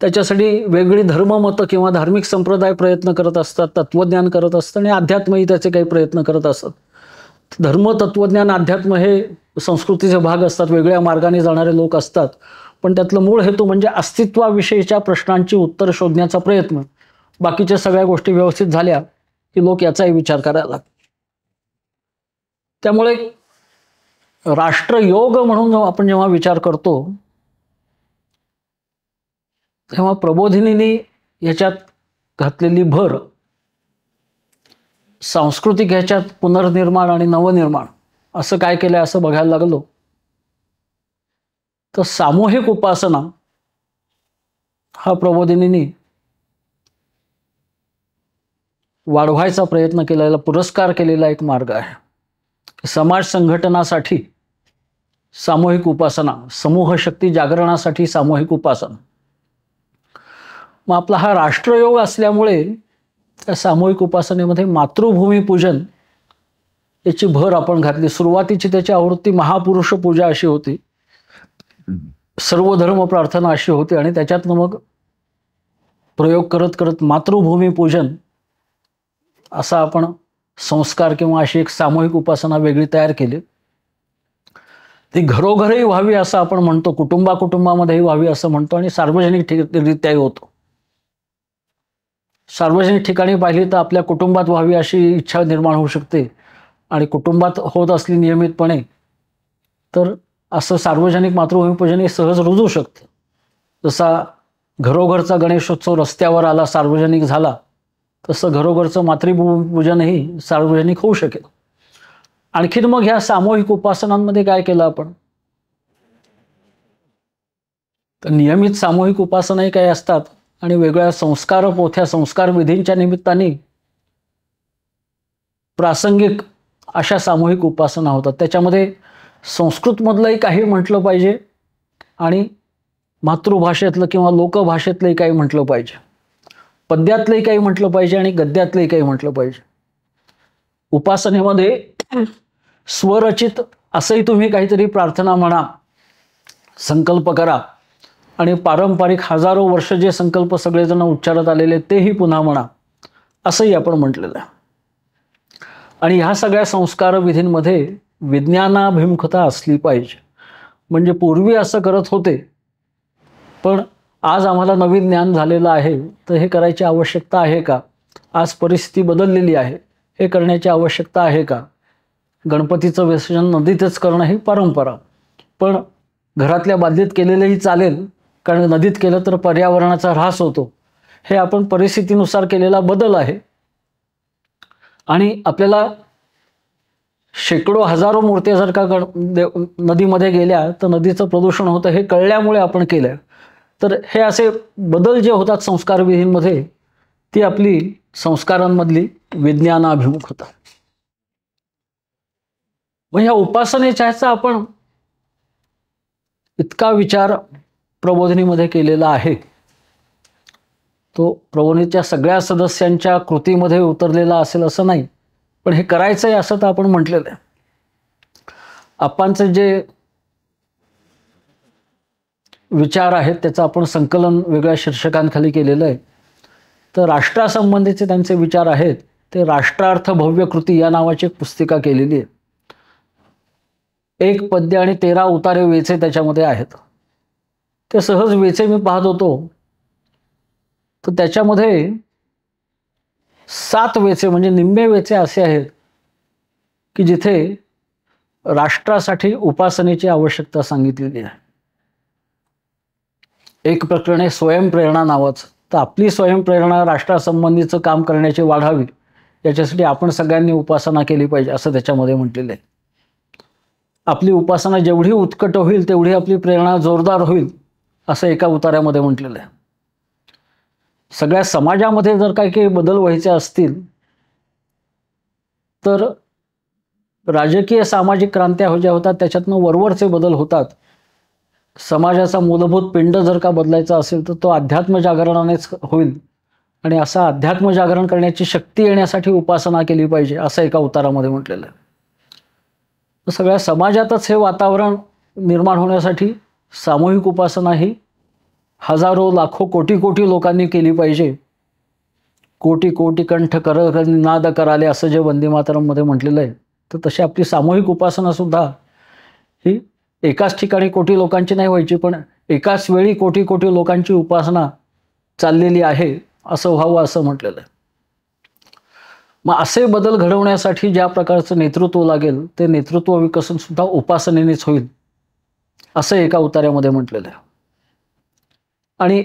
त्याच्यासाठी वेगळी धर्ममतं किंवा धार्मिक संप्रदाय प्रयत्न करत असतात, तत्त्वज्ञान करत असतात आणि अध्यात्मही त्याचे काही प्रयत्न करत असतात. धर्म, तत्त्वज्ञान, अध्यात्म हे संस्कृतीचे भाग असतात, वेगळ्या मार्गाने जाणारे लोक असतात, पण त्यातलं मूळ हेतू म्हणजे अस्तित्वाविषयीच्या प्रश्नांची उत्तर शोधण्याचा प्रयत्न. बाकीच्या सगळ्या गोष्टी व्यवस्थित झाल्या की लोक याचाही विचार करायला लागतात. त्यामुळे राष्ट्रयोग म्हणून आपण जेव्हा विचार करतो तेव्हा प्रबोधिनींनी याच्यात घातलेली भर सांस्कृतिक ह्याच्यात पुनर्निर्माण आणि नवनिर्माण असं काय केलंय असं बघायला लागलो तर सामूहिक उपासना हा प्रबोधिनींनी वाढवायचा प्रयत्न केलेला, पुरस्कार केलेला एक मार्ग आहे. समाज संघटनासाठी सामूहिक उपासना, समूह शक्ती जागरणासाठी सामूहिक उपासना. मग आपला हा राष्ट्रयोग असल्यामुळे त्या सामूहिक उपासनेमध्ये मातृभूमी पूजन याची भर आपण घातली. सुरुवातीची त्याची आवृत्ती महापुरुष पूजा अशी होती, सर्वधर्म प्रार्थना अशी होती आणि त्याच्यातनं मग प्रयोग करत करत मातृभूमी पूजन असा आपण संस्कार किंवा अशी एक सामूहिक उपासना वेगळी तयार केली. ती घरोघरही व्हावी असं आपण म्हणतो, कुटुंबामध्येही व्हावी असं म्हणतो आणि सार्वजनिक रित्याही होतो. सार्वजनिक ठिकाणी पाहिली तर आपल्या कुटुंबात व्हावी अशी इच्छा निर्माण होऊ शकते आणि कुटुंबात होत असली नियमितपणे तर असं सार्वजनिक मातृभूमीपूजन हे सहज रुजू शकतं. जसा घरोघरचा गणेशोत्सव रस्त्यावर आला, सार्वजनिक झाला, तसं घरोघरचं मातृभूमीपूजनही सार्वजनिक होऊ शकेल. आणखीन मग ह्या सामूहिक उपासनांमध्ये काय केलं आपण तर नियमित सामूहिक उपासनाही काही असतात आणि वेगळ्या संस्कार पोथ्या, संस्कार विधींच्या निमित्ताने प्रासंगिक अशा सामूहिक उपासना होतात. त्याच्यामध्ये संस्कृतमधलंही काही म्हटलं पाहिजे आणि मातृभाषेतलं किंवा लोकभाषेतलंही काही म्हटलं पाहिजे, पद्यातलंही काही म्हटलं पाहिजे आणि गद्यातलंही काही म्हटलं पाहिजे. उपासनेमध्ये स्वरचित असंही तुम्ही काहीतरी प्रार्थना म्हणा, संकल्प करा आणि पारंपरिक हजारो वर्ष जे संकल्प सगळेजण उच्चारत आलेले तेही पुन्हा म्हणा असंही आपण म्हटलेलं आहे. आणि ह्या सगळ्या संस्कार विधींमध्ये विज्ञानाभिमुखता असली पाहिजे. म्हणजे पूर्वी असं करत होते पण आज आम्हाला नवीन ज्ञान झालेलं आहे तर हे करायची आवश्यकता आहे का, आज परिस्थिती बदललेली आहे, हे करण्याची आवश्यकता आहे का? गणपतीचं विसर्जन नदीतच करणं ही परंपरा, पण घरातल्या बादलीत केलेलंही चालेल, कारण नदीत केलं तर पर्यावरणाचा ऱ्हास होतो. हे आपण परिस्थितीनुसार केलेला बदल आहे. आणि आपल्याला शेकडो हजारो मूर्त्या जर का नदीमध्ये गेल्या तर नदीचं प्रदूषण होतं हे कळल्यामुळे आपण केलं. तर हे असे बदल जे होतात संस्कार विधींमध्ये, ती आपली संस्कारांमधली विज्ञानाभिमुख होतात. मग ह्या उपासनेच्या ह्याचा आपण इतका विचार प्रबोधिनीमध्ये केलेला आहे, तो प्रबोधिनीच्या सगळ्या सदस्यांच्या कृतीमध्ये उतरलेला असेल असं नाही, पण हे करायचं आहे असं तर आपण म्हटलेलं आहे. आपणचे जे विचार आहेत त्याचं आपण संकलन वेगळ्या शीर्षकांखाली केलेलं आहे. तर राष्ट्रासंबंधीचे त्यांचे विचार आहेत ते राष्ट्रार्थ भव्य कृती या नावाची एक पुस्तिका केलेली आहे. 1 पद्य आणि 13 उतारे वेचे त्याच्यामध्ये आहेत. ते सहज वेचे मी पाहत होतो तर त्याच्यामध्ये 7 वेचे म्हणजे निम्मे वेचे असे आहेत की जिथे राष्ट्रासाठी उपासनेची आवश्यकता सांगितलेली आहे. एक प्रकरण आहे स्वयंप्रेरणा नावाचं. तर आपली स्वयंप्रेरणा राष्ट्रासंबंधीचं काम करण्याची वाढावी याच्यासाठी आपण सगळ्यांनी उपासना केली पाहिजे असं त्याच्यामध्ये म्हटलेलं आहे. आपली उपासना जेवढी उत्कट होईल तेवढी आपली प्रेरणा जोरदार होईल असं एका उतार्यामध्ये म्हटलेलं आहे. सगळ्या समाजामध्ये जर काही बदल व्हायचे असतील तर राजकीय सामाजिक क्रांत्या ज्या होतात त्याच्यातनं वरवरचे बदल होतात. समाजाचा मूलभूत पिंड जर का बदलायचा असेल तर तो अध्यात्म जागरणानेच होईल, आणि असा अध्यात्म जागरण करण्याची शक्ती येण्यासाठी उपासना केली पाहिजे असं एका उतारामध्ये म्हटलेलं आहे. तर सगळ्या समाजातच हे वातावरण निर्माण होण्यासाठी सामूहिक उपासना ही हजारो लाखो कोटी कोटी लोकांनी केली पाहिजे. कोटी कोटी कंठ कर नाद कराले असं जे वंदे मातरममध्ये म्हटलेलं आहे, तर तशी आपली सामूहिक उपासना सुद्धा ही एकाच ठिकाणी कोटी लोकांची नाही व्हायची, पण एकाच वेळी कोटी कोटी लोकांची उपासना चाललेली आहे असं व्हावं असं म्हटलेलं आहे. मग असे बदल घडवण्यासाठी ज्या प्रकारचं नेतृत्व लागेल ते नेतृत्व विकसन सुद्धा उपासनेनेच होईल असं एका उतार्यामध्ये म्हटलेलं आहे. आणि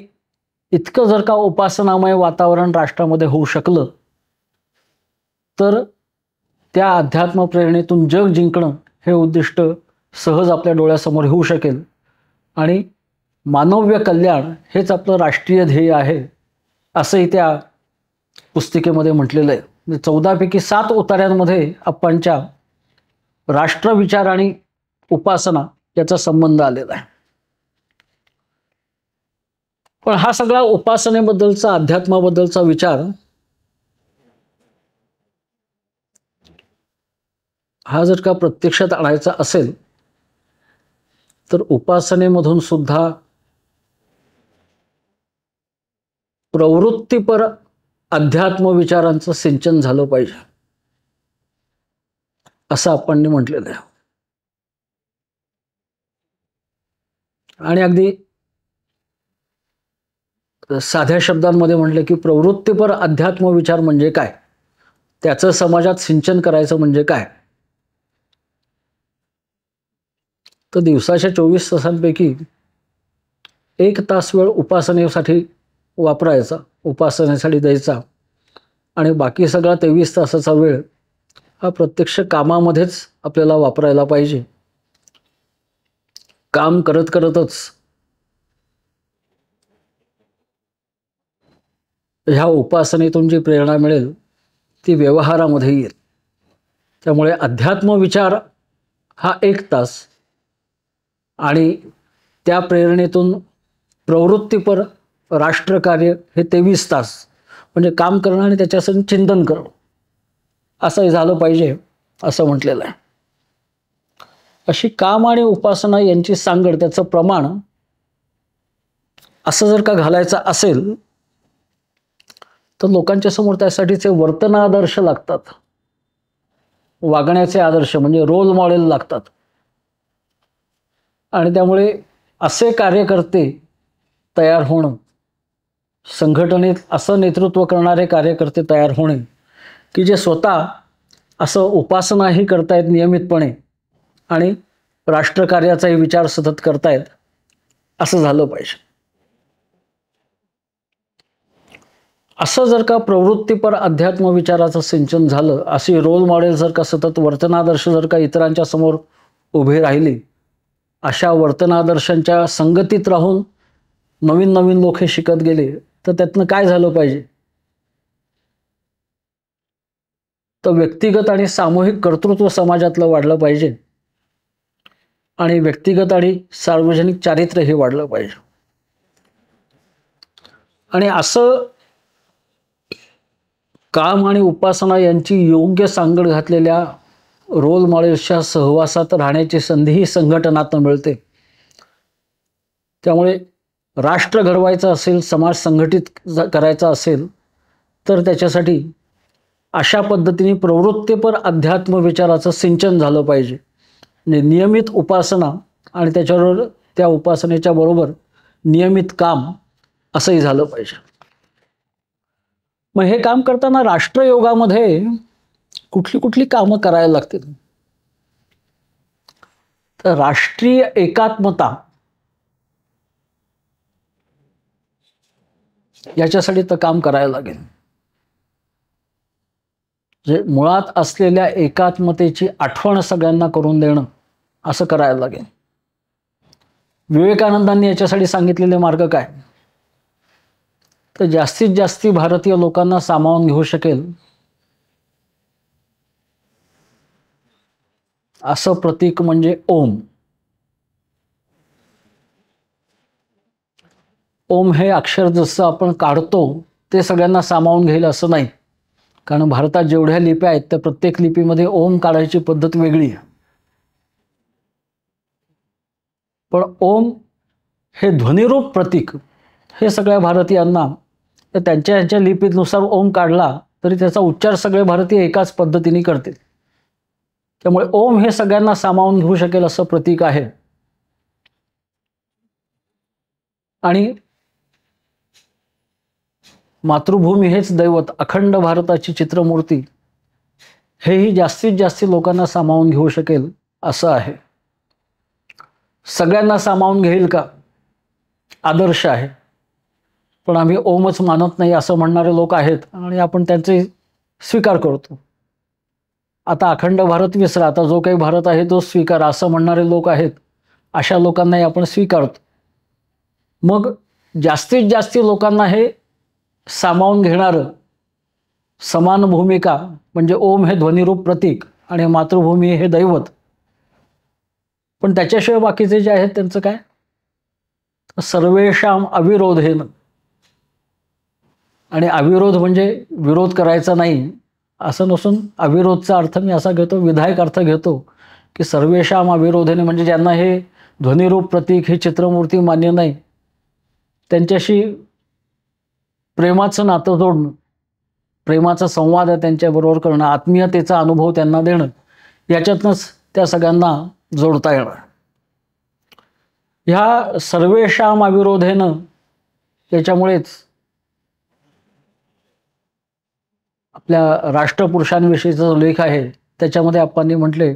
इतकं जर का उपासनामय वातावरण राष्ट्रामध्ये होऊ शकलं तर त्या अध्यात्म प्रेरणेतून जग जिंकणं हे उद्दिष्ट सहज आपल्या डोळ्यासमोर होऊ शकेल. आणि मानव्य कल्याण हेच आपलं राष्ट्रीय ध्येय आहे असंही त्या पुस्तिकेमध्ये म्हटलेलं आहे. 14 पैकी 7 उतार्यांमध्ये आपणच्या राष्ट्रविचार आणि उपासना याचा संबंध आलेला आहे. पण हा सगळा उपासनेबद्दलचा अध्यात्माबद्दलचा विचार हा जर का प्रत्यक्षात आणायचा असेल तर उपासनेमधून सुद्धा प्रवृत्तीपर अध्यात्म विचारांचं सिंचन झालं पाहिजे असं आपण म्हटलेलं आहे. आणि अगदी साध्या शब्दांमध्ये म्हटलं की प्रवृत्तीपर अध्यात्म विचार म्हणजे काय, त्याचं समाजात सिंचन करायचं म्हणजे काय, तर दिवसाच्या 24 तासांपैकी 1 तास वेळ उपासनेसाठी वापरायचा, उपासनेसाठी द्यायचा, आणि बाकी सगळा 23 तासाचा वेळ हा प्रत्यक्ष कामामध्येच आपल्याला वापरायला पाहिजे. काम करत करतच ह्या उपासनेतून जी प्रेरणा मिळेल ती व्यवहारामध्ये येईल. त्यामुळे अध्यात्म विचार हा 1 तास आणि त्या प्रेरणेतून प्रवृत्तीपर राष्ट्रकार्य हे 23 तास, म्हणजे काम करणं आणि त्याच्यासाठी चिंतन करणं असंही झालं पाहिजे असं म्हटलेलं आहे. अशी काम आणि उपासना यांची सांगड, त्याचं प्रमाण असं जर का घालायचं असेल तर लोकांच्या समोर त्यासाठीचे वर्तनादर्श लागतात, वागण्याचे आदर्श म्हणजे रोल मॉडेल लागतात. आणि त्यामुळे असे कार्यकर्ते तयार होणं, संघटनेत असं नेतृत्व करणारे कार्यकर्ते तयार होणे की जे स्वतः असं उपासनाही करतायत नियमितपणे आणि राष्ट्रकार्याचाही विचार सतत करतायत, असं झालं पाहिजे. असं जर का प्रवृत्तीपर अध्यात्म विचाराचं सिंचन झालं, अशी रोल मॉडेल जर का सतत वर्तनादर्श जर का इतरांच्या समोर उभे राहिली, अशा वर्तनादर्शांच्या संगतीत राहून नवीन नवीन लोक हे शिकत गेले, तर त्यातनं काय झालं पाहिजे? तर व्यक्तिगत आणि सामूहिक कर्तृत्व समाजातलं वाढलं पाहिजे आणि व्यक्तिगत आणि सार्वजनिक चारित्र्यही वाढलं पाहिजे. आणि असं काम आणि उपासना यांची योग्य सांगड घातलेल्या रोल मॉडेल्सच्या सहवासात राहण्याची संधीही संघटनातून मिळते. त्यामुळे राष्ट्र घडवायचं असेल, समाज संघटित करायचा असेल, तर त्याच्यासाठी अशा पद्धतीने प्रवृत्तीपर अध्यात्म विचाराचं सिंचन झालं पाहिजे. म्हणजे नियमित उपासना आणि त्याच्याबरोबर त्या उपासनेच्या बरोबर नियमित काम असंही झालं पाहिजे. मग हे काम करताना राष्ट्रयोगामध्ये कुठली कुठली कामं करायला लागतील? तर राष्ट्रीय एकात्मता याच्यासाठी तर काम करायला लागेल. जे मुळात असलेल्या एकात्मतेची आठवण सगळ्यांना करून देणं, असं करायला लागेल. विवेकानंदांनी याच्यासाठी सांगितलेले मार्ग काय? तर जास्तीत जास्त भारतीय लोकांना सामावून घेऊ शकेल असं प्रतीक म्हणजे ओम. ओम हे अक्षर जसं आपण काढतो ते सगळ्यांना सामावून घेईल असं नाही, कारण भारतात जेवढ्या लिप्या आहेत त्या प्रत्येक लिपीमध्ये ओम काढायची पद्धत वेगळी आहे. पण ओम हे ध्वनिरूप प्रतीक हे सगळ्या भारतीयांना त्यांच्या लिपीनुसार ओम काढला तरी त्याचा उच्चार सगळे भारतीय एकाच पद्धतीने करतील. त्यामुळे ओम हे सगळ्यांना सामावून घेऊ शकेल असं प्रतीक आहे. आणि मातृभूमी हेच दैवत, अखंड भारताची चित्रमूर्ती हेही जास्तीत जास्त लोकांना सामावून घेऊ शकेल असं आहे. सगळ्यांना सामावून घेईल का? आदर्श आहे, पण आम्ही ओमच मानत नाही असं म्हणणारे लोक आहेत आणि आपण त्यांचे स्वीकार करतो. आता अखंड भारत विसरा, आता जो काही भारत आहे तो स्वीकार असं म्हणणारे लोक आहेत. अशा लोकांनाही आपण स्वीकारतो. मग जास्तीत जास्त लोकांना हे सामावून घेणारं समान भूमिका म्हणजे ओम हे ध्वनिरूप प्रतीक आणि मातृभूमी हे दैवत. पण त्याच्याशिवाय बाकीचे जे आहेत त्यांचं काय? सर्वेषाम अविरोधेन. आणि अविरोध म्हणजे विरोध करायचा नाही असं नसून अविरोधचा अर्थ मी असा घेतो, विधायक अर्थ घेतो, की सर्वेषाम अविरोधेने म्हणजे ज्यांना हे ध्वनिरूप प्रतीक ही चित्रमूर्ती मान्य नाही त्यांच्याशी प्रेमाचं नातं जोडणं, प्रेमाचा संवाद त्यांच्याबरोबर करणं, आत्मीयतेचा अनुभव त्यांना देणं, याच्यातनंच त्या सगळ्यांना जोडता येणार. ह्या सर्वेषाम अविरोधेनं त्याच्यामुळेच आपल्या राष्ट्रपुरुषांविषयीचा जो लेख आहे त्याच्यामध्ये आपण म्हटले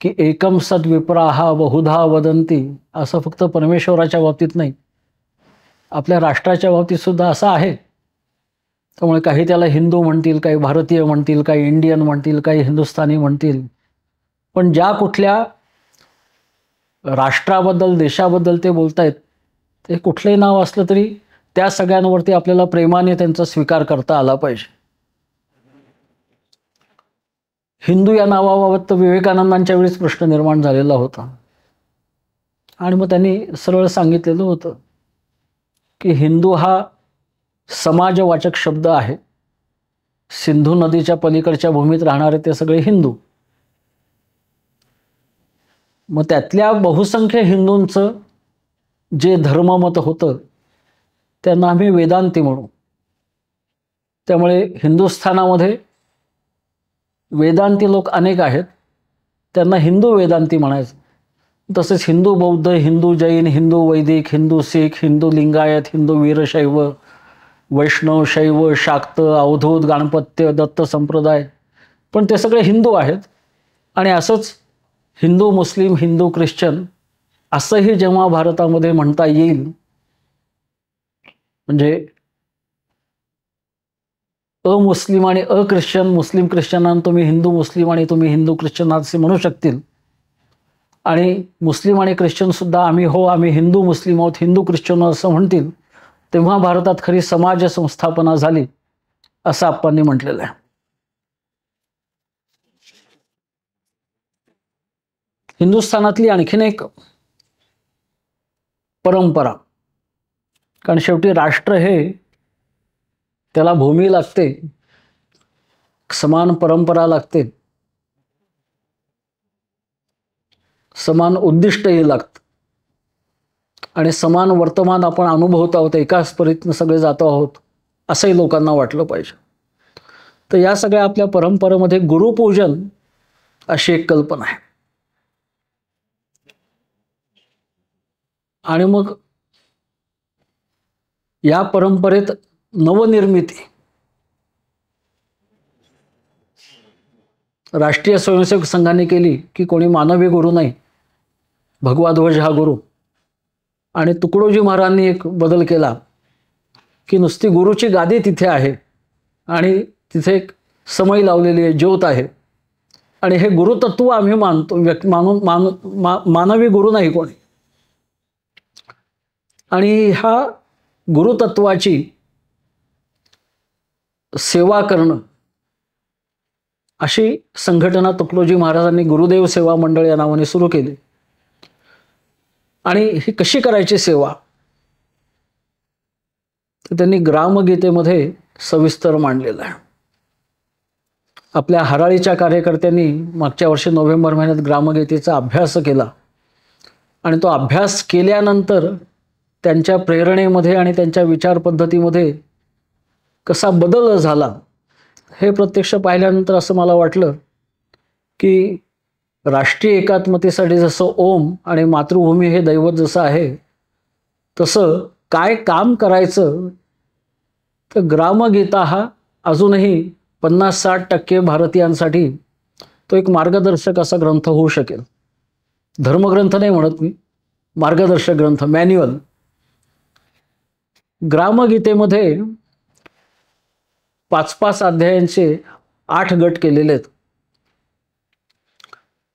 की एकम सद्विप्राहा बहुधा वदंती. असं फक्त परमेश्वराच्या बाबतीत नाही, आपल्या राष्ट्राच्या बाबतीत सुद्धा असं आहे. त्यामुळे काही त्याला हिंदू म्हणतील, काही भारतीय म्हणतील, काही इंडियन म्हणतील, काही हिंदुस्थानी म्हणतील. पण ज्या कुठल्या राष्ट्राबद्दल देशाबद्दल ते बोलतायत ते कुठलंही नाव असलं तरी त्या सगळ्यांवरती आपल्याला प्रेमाने त्यांचा स्वीकार करता आला पाहिजे. हिंदू या नावाबाबत तर विवेकानंदांच्या वेळीच प्रश्न निर्माण झालेला होता आणि मग त्यांनी सरळ सांगितलेलं होतं की हिंदू हा समाजवाचक शब्द आहे. सिंधू नदीच्या पलीकडच्या भूमीत राहणारे ते सगळे हिंदू. मग त्यातल्या बहुसंख्य हिंदूंचं जे धर्ममत होतं त्यांना आम्ही वेदांती म्हणू. त्यामुळे हिंदुस्थानामध्ये वेदांती लोक अनेक आहेत, त्यांना हिंदू वेदांती म्हणायचं. तसेच हिंदू बौद्ध, हिंदू जैन, हिंदू वैदिक, हिंदू सिख, हिंदू लिंगायत, हिंदू वीरशैव, वैष्णव, शैव, शाक्त, अवधूत, गाणपत्य, दत्त संप्रदाय पण ते सगळे हिंदू आहेत. आणि असंच हिंदू मुस्लिम, हिंदू ख्रिश्चन असंही जेव्हा भारतामध्ये म्हणता येईल, म्हणजे अमुस्लिम आणि अख्रिश्चन, मुस्लिम ख्रिश्चनांना तुम्ही हिंदू मुस्लिम आणि तुम्ही हिंदू ख्रिश्चन असे म्हणू शकतील, आणि मुस्लिम आणि ख्रिश्चन सुद्धा आम्ही हिंदू मुस्लिम आहोत, हिंदू ख्रिश्चन असं म्हणतील, तेव्हा भारतात खरी समाज संस्थापना झाली असं आप्पांनी म्हटलेलं आहे. हिंदुस्थानातली आणखीन एक परंपरा, कारण शेवटी राष्ट्र हे त्याला भूमी लागते, समान परंपरा लागते, समान उद्दिष्टही लागतं, आणि समान वर्तमान आपण अनुभवत आहोत, एकाच परीतनं सगळे जातो आहोत असंही लोकांना वाटलं पाहिजे. तर या सगळ्या आपल्या परंपरेमध्ये गुरुपूजन अशी एक कल्पना आहे. आणि मग या परंपरेत नवनिर्मिती, राष्ट्रीय स्वयंसेवक संघाने केली की कोणी मानवी गुरु नाही, भगवा ध्वज हा गुरु. आणि तुकडोजी महाराजांनी एक बदल केला की नुसती गुरुची गादी तिथे आहे आणि तिथे एक समई लावलेली आहे, ज्योत आहे, आणि हे गुरुतत्व आम्ही मानतो, मानवी गुरु नाही कोणी. आणि ह्या गुरुतत्वाची सेवा करणं अशी संघटना तुकडोजी महाराजांनी गुरुदेव सेवा मंडळ या नावाने सुरू केली. आणि ही कशी करायची सेवा, तर त्यांनी ग्रामगीतेमध्ये सविस्तर मांडलेलं आहे. आपल्या हराळीच्या कार्यकर्त्यांनी मागच्या वर्षी नोव्हेंबर महिन्यात ग्रामगीतेचा अभ्यास केला, आणि तो अभ्यास केल्यानंतर त्यांच्या प्रेरणेमध्ये आणि त्यांच्या विचार पद्धतीमध्ये कसा बदल झाला हे प्रत्यक्ष पाहिल्यानंतर असं मला वाटलं की राष्ट्रीय एकात्मतेसाठी जसं ओम आणि मातृभूमी हे दैवत जसं आहे, तसं काय काम करायचं, तर ग्रामगीता हा अजूनही 50-60% भारतीयांसाठी तो एक मार्गदर्शक असा ग्रंथ होऊ शकेल. धर्मग्रंथ नाही म्हणत मी, मार्गदर्शक ग्रंथ, मॅन्युअल. ग्रामगीतेमध्ये 5-5 अध्यायांचे 8 गट केलेले आहेत.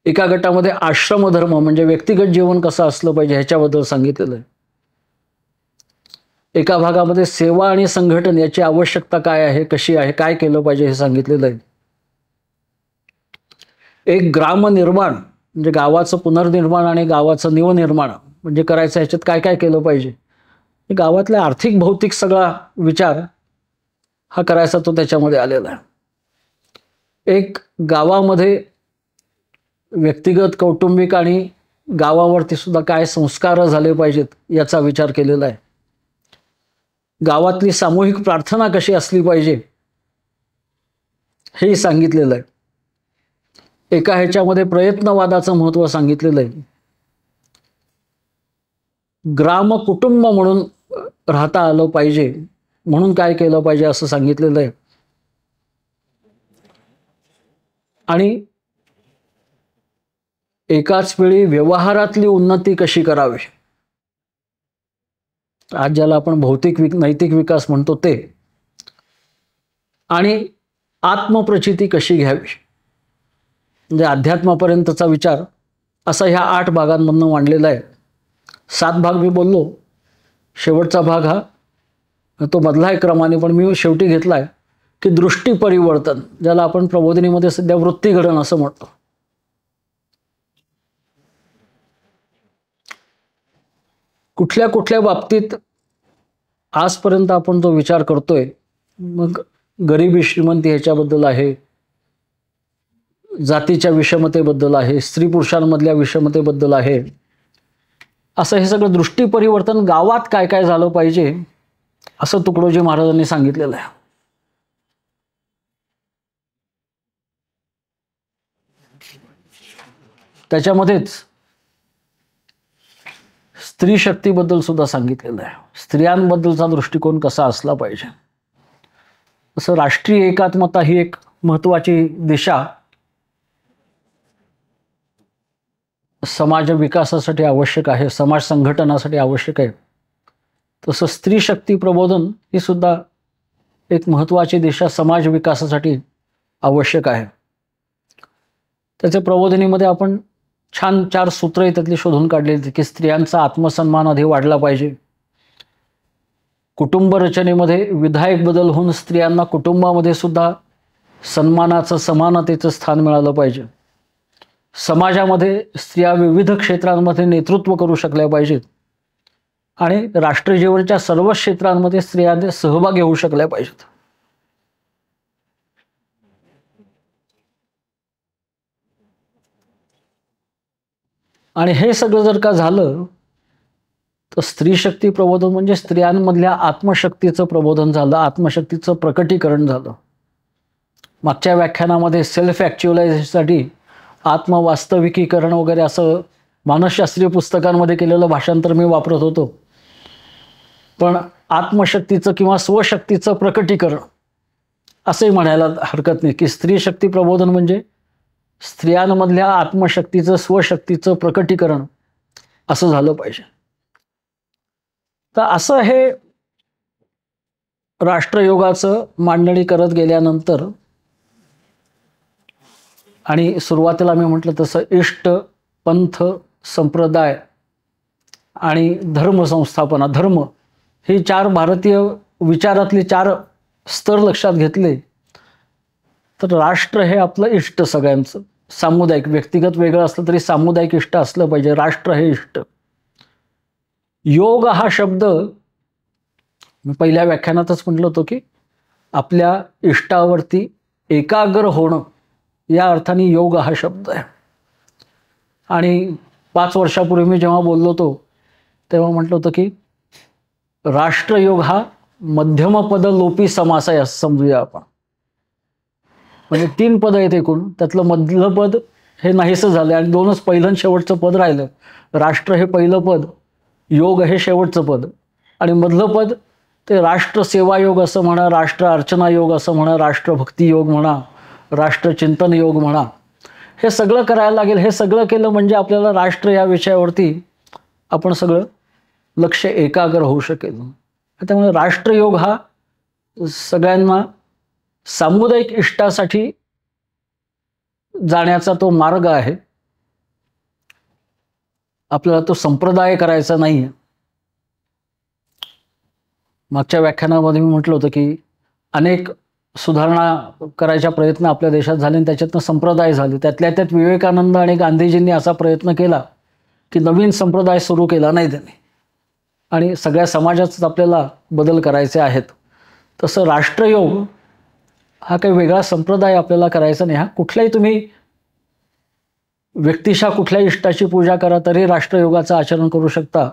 एका गटामध्ये आश्रमधर्म म्हणजे व्यक्तिगत जीवन कसं असलं पाहिजे ह्याच्याबद्दल सांगितलेलं आहे. एका भागामध्ये सेवा आणि संघटन याची आवश्यकता काय आहे, कशी आहे, काय केलं पाहिजे हे सांगितलेलं आहे. एक ग्रामनिर्माण म्हणजे गावाचं पुनर्निर्माण आणि गावाचं निवनिर्माण म्हणजे करायचं, ह्याच्यात काय काय केलं पाहिजे, गावातला आर्थिक भौतिक सगळा विचार हा करायचा तो त्याच्यामध्ये आलेला आहे. एक गावामध्ये व्यक्तिगत, कौटुंबिक आणि गावावरती सुद्धा काय संस्कार झाले पाहिजेत याचा विचार केलेला आहे. गावातली सामूहिक प्रार्थना कशी असली पाहिजे हेही सांगितलेलं आहे. एका ह्याच्यामध्ये प्रयत्नवादाचं महत्त्व सांगितलेलं आहे. ग्राम कुटुंब म्हणून राहता आलं पाहिजे म्हणून काय केलं पाहिजे असं सांगितलेलं आहे. आणि एकाच वेळी व्यवहारातली उन्नती कशी करावी, आज ज्याला आपण भौतिक नैतिक विकास म्हणतो ते, आणि आत्मप्रचिती कशी घ्यावी म्हणजे अध्यात्मापर्यंतचा विचार असा ह्या 8 भागांमधून मांडलेला आहे. 7 भाग मी बोललो, शेवटचा भाग हा तो मधला आहे क्रमाने, पण मी शेवटी घेतला आहे की दृष्टी परिवर्तन, ज्याला आपण प्रबोधिनीमध्ये सध्या वृत्तीघडण असं म्हणतो. कुठल्या कुठल्या बाबतीत आजपर्यंत आपण जो विचार करतोय, मग गरिबी श्रीमंती ह्याच्याबद्दल आहे, जातीच्या विषमतेबद्दल आहे, स्त्री पुरुषांमधल्या विषमतेबद्दल आहे, असं हे सगळं दृष्टी परिवर्तन गावात काय काय झालं पाहिजे असं तुकडोजी महाराजांनी सांगितलेलं आहे. त्याच्यामध्येच स्त्री शक्तीबद्दल सुद्धा सांगितलेलं आहे. स्त्रियांबद्दलचा दृष्टिकोन कसा असला पाहिजे. असं राष्ट्रीय एकात्मता ही एक महत्त्वाची दिशा समाज विकासासाठी आवश्यक आहे, समाज संघटनासाठी आवश्यक आहे, तसं स्त्री शक्ती प्रबोधन ही सुद्धा एक महत्त्वाची दिशा समाज विकासासाठी आवश्यक आहे. त्याच्या प्रबोधनीमध्ये आपण छान 4 सूत्र त्यातली शोधून काढलेली की स्त्रियांचा आत्मसन्मान आधी वाढला पाहिजे, कुटुंब रचनेमध्ये विधायक बदल होऊन स्त्रियांना कुटुंबामध्ये सुद्धा सन्मानाचं समानतेचं स्थान मिळालं पाहिजे, समाजामध्ये स्त्रिया विविध क्षेत्रांमध्ये नेतृत्व करू शकल्या पाहिजेत आणि राष्ट्रजीवनाच्या सर्व क्षेत्रांमध्ये स्त्रियांनी सहभागी होऊ शकल्या पाहिजेत. आणि हे सगळं जर का झालं तर स्त्री शक्ती प्रबोधन म्हणजे स्त्रियांमधल्या आत्मशक्तीचं प्रबोधन झालं, आत्मशक्तीचं प्रकटीकरण झालं. मागच्या व्याख्यानामध्ये सेल्फ ॲक्च्युअलायझेशनसाठी आत्मवास्तविकीकरण वगैरे असं मानसशास्त्रीय पुस्तकांमध्ये केलेलं भाषांतर मी वापरत होतो. पण आत्मशक्तीचं किंवा स्वशक्तीचं प्रकटीकरण असंही म्हणायला हरकत नाही की स्त्री शक्ती प्रबोधन म्हणजे स्त्रियांमधल्या आत्मशक्तीचं स्वशक्तीचं प्रकटीकरण असं झालं पाहिजे. तर असं हे राष्ट्रयोगाचं मांडणी करत गेल्यानंतर आणि सुरुवातीला मी म्हटलं तसं इष्ट, पंथ, संप्रदाय आणि धर्मसंस्थापना, धर्म ही 4 भारतीय विचारातली 4 स्तर लक्षात घेतले तर राष्ट्र हे आपलं इष्ट, सगळ्यांचं सामुदायिक, व्यक्तिगत वेगळं असलं तरी सामुदायिक इष्ट असलं पाहिजे. राष्ट्र हे इष्ट. योग हा शब्द मी पहिल्या व्याख्यानातच म्हटलं होतं की आपल्या इष्टावरती एकाग्र होणं या अर्थाने योग हा शब्द आहे. आणि 5 वर्षापूर्वी मी जेव्हा बोललो होतो तेव्हा म्हटलं होतं की राष्ट्रयोग हा मध्यमपद लोपी समास आहे असं समजूया आपण. म्हणजे 3 पद आहेत एकूण, त्यातलं मधलं पद हे नाहीसं झालं आणि 2च पहिलं आणि शेवटचं पद राहिलं. राष्ट्र हे पहिलं पद, योग हे शेवटचं पद आणि मधलं पद ते राष्ट्र सेवा योग असं म्हणा, राष्ट्र अर्चना योग असं म्हणा, राष्ट्रभक्ती योग म्हणा, राष्ट्रचिंतन योग म्हणा. हे सगळं करायला लागेल. हे सगळं केलं म्हणजे आपल्याला राष्ट्र या विषयावरती आपण सगळं लक्ष एकाग्र होऊ शकेल. त्यामुळे राष्ट्रयोग हा सगळ्यांना सामुदायिक इष्टासाठी जाण्याचा तो मार्ग आहे. आपल्याला तो संप्रदाय करायचा नाही आहे. मागच्या व्याख्यानामध्ये मी म्हटलं होतं की अनेक सुधारणा करायचा प्रयत्न आपल्या देशात झाले आणि त्याच्यातनं संप्रदाय झाले. त्यातल्या त्यात विवेकानंद आणि गांधीजींनी असा प्रयत्न केला की नवीन संप्रदाय सुरू केला नाही त्यांनी आणि सगळ्या समाजातच आपल्याला बदल करायचे आहेत. तसं राष्ट्रयोग हा काही वेगळा संप्रदाय आपल्याला करायचा नाही. हा कुठल्याही तुम्ही व्यक्तिशः कुठल्याही इष्टाची पूजा करा तरी राष्ट्रयोगाचं आचरण करू शकता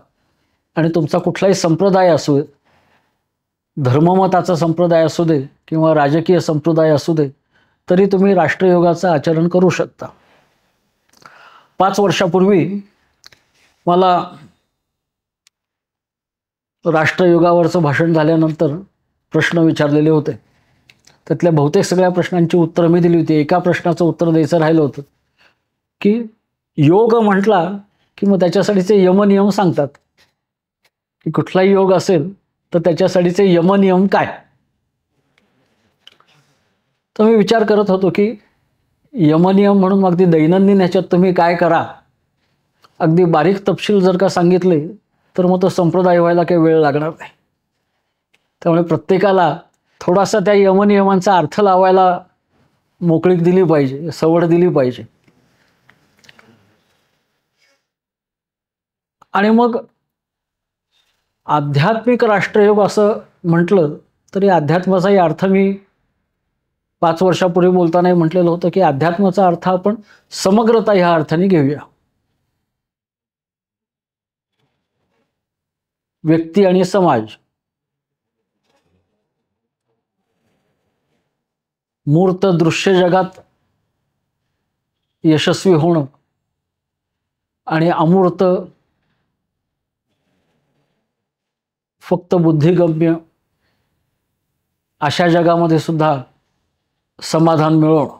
आणि तुमचा कुठलाही संप्रदाय असू, धर्ममताचा संप्रदाय असू दे किंवा राजकीय संप्रदाय असू दे, तरी तुम्ही राष्ट्रयोगाचं आचरण करू शकता. 5 वर्षापूर्वी मला राष्ट्रयोगावरचं भाषण झाल्यानंतर प्रश्न विचारलेले होते. त्यातल्या बहुतेक सगळ्या प्रश्नांची उत्तरं मी दिली होती. एका प्रश्नाचं उत्तर द्यायचं राहिलं होतं की योग म्हटला की मग त्याच्यासाठीचे यमनियम सांगतात की कुठलाही योग असेल तर त्याच्यासाठीचे यमनियम काय. तर मी विचार करत होतो की यमनियम म्हणून अगदी दैनंदिन ह्याच्यात तुम्ही काय करा, अगदी बारीक तपशील जर का सांगितले तर मग तो संप्रदाय व्हायला काही वेळ लागणार नाही. त्यामुळे प्रत्येकाला थोडासा त्या यमनियमांचा अर्थ लावायला मोकळीक दिली पाहिजे, सवड दिली पाहिजे. आणि मग आध्यात्मिक राष्ट्रयोग असं म्हटलं तरी अध्यात्माचाही अर्थ मी 5 वर्षापूर्वी बोलतानाही म्हटलेलं होतं की अध्यात्माचा अर्थ आपण समग्रता ह्या अर्थाने घेऊया. व्यक्ती आणि समाज, मूर्त दृश्य जगात यशस्वी होणं आणि अमूर्त फक्त बुद्धिगम्य अशा जगामध्ये सुद्धा समाधान मिळवणं.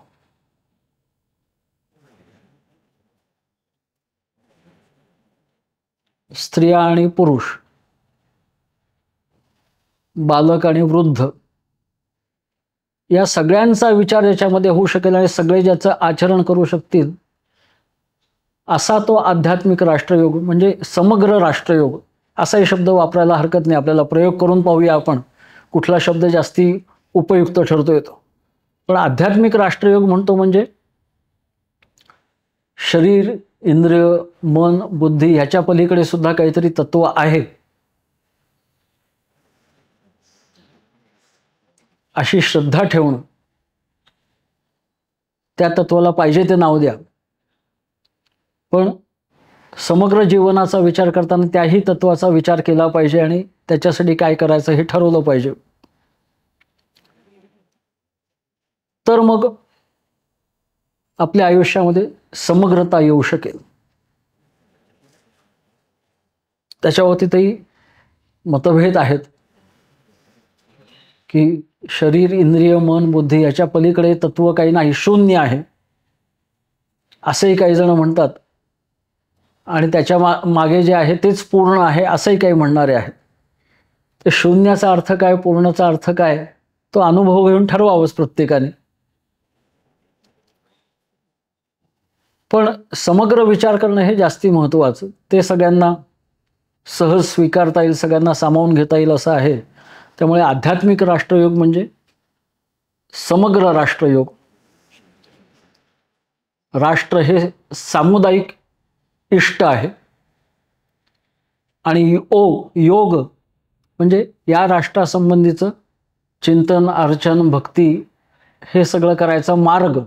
स्त्रिया आणि पुरुष, बालक आणि वृद्ध या सगळ्यांचा विचार याच्यामध्ये होऊ शकेल आणि सगळे ज्याचं आचरण करू शकतील असा तो आध्यात्मिक राष्ट्रयोग म्हणजे समग्र राष्ट्रयोग असाही शब्द वापरायला हरकत नाही. आपल्याला प्रयोग करून पाहूया आपण कुठला शब्द जास्ती उपयुक्त ठरतोय तो. पण आध्यात्मिक राष्ट्रयोग म्हणतो म्हणजे शरीर, इंद्रिय, मन, बुद्धी ह्याच्या पलीकडे सुद्धा काहीतरी तत्व आहे अशी श्रद्धा ठेवणं. त्या तत्वाला पाहिजे ते नाव द्या, पण समग्र जीवनाचा विचार करताना त्याही तत्वाचा विचार केला पाहिजे आणि त्याच्यासाठी काय करायचं हे ठरवलं पाहिजे. तर मग आपल्या आयुष्यामध्ये समग्रता येऊ शकेल. त्याच्यावरतीही मतभेद आहेत की शरीर, इंद्रिय, मन, बुद्धी याच्या पलीकडे तत्व काही नाही, शून्य आहे असेही काही जण म्हणतात आणि त्याच्या मागे जे आहे तेच पूर्ण आहे असंही काही म्हणणारे आहेत. ते शून्याचा अर्थ काय, पूर्णचा अर्थ काय तो अनुभव घेऊन ठरवावंच प्रत्येकाने. पण समग्र विचार करणं हे जास्ती महत्त्वाचं. ते सगळ्यांना सहज स्वीकारता येईल, सगळ्यांना सामावून घेता येईल असं आहे. त्यामुळे आध्यात्मिक राष्ट्रयोग म्हणजे समग्र राष्ट्रयोग. राष्ट्र हे सामुदायिक इष्ट आहे आणि योग म्हणजे या राष्ट्रासंबंधीचं चिंतन, अर्चन, भक्ती हे सगळं करायचा मार्ग.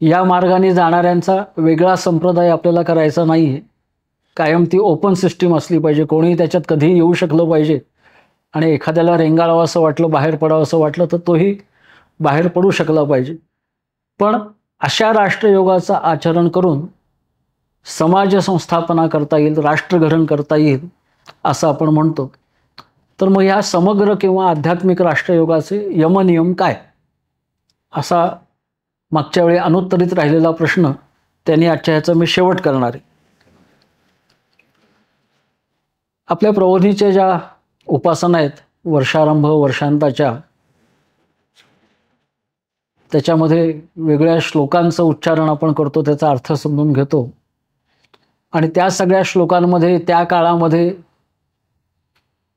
या मार्गाने जाणाऱ्यांचा वेगळा संप्रदाय आपल्याला करायचा नाही आहे. कायम ती ओपन सिस्टीम असली पाहिजे. कोणीही त्याच्यात कधीही येऊ शकलं पाहिजे आणि एखाद्याला रेंगाळावं असं वाटलं, बाहेर पडावं असं वाटलं तर तोही बाहेर पडू शकला पाहिजे. पण अशा राष्ट्रयोगाचं आचरण करून समाज संस्थापना करता येईल, राष्ट्रघडण करता येईल असं आपण म्हणतो. तर मग या समग्र किंवा आध्यात्मिक राष्ट्रयोगाचे यमनियम काय, असा मागच्या वेळी अनुत्तरित राहिलेला प्रश्न त्यांनी आजच्या ह्याचा मी शेवट करणार आहे. आपल्या प्रबोधीच्या ज्या उपासना आहेत वर्षारंभ, वर्षांताच्या, त्याच्यामध्ये वेगळ्या श्लोकांचं उच्चारण आपण करतो, त्याचा अर्थ समजून घेतो आणि त्या सगळ्या श्लोकांमध्ये त्या काळामध्ये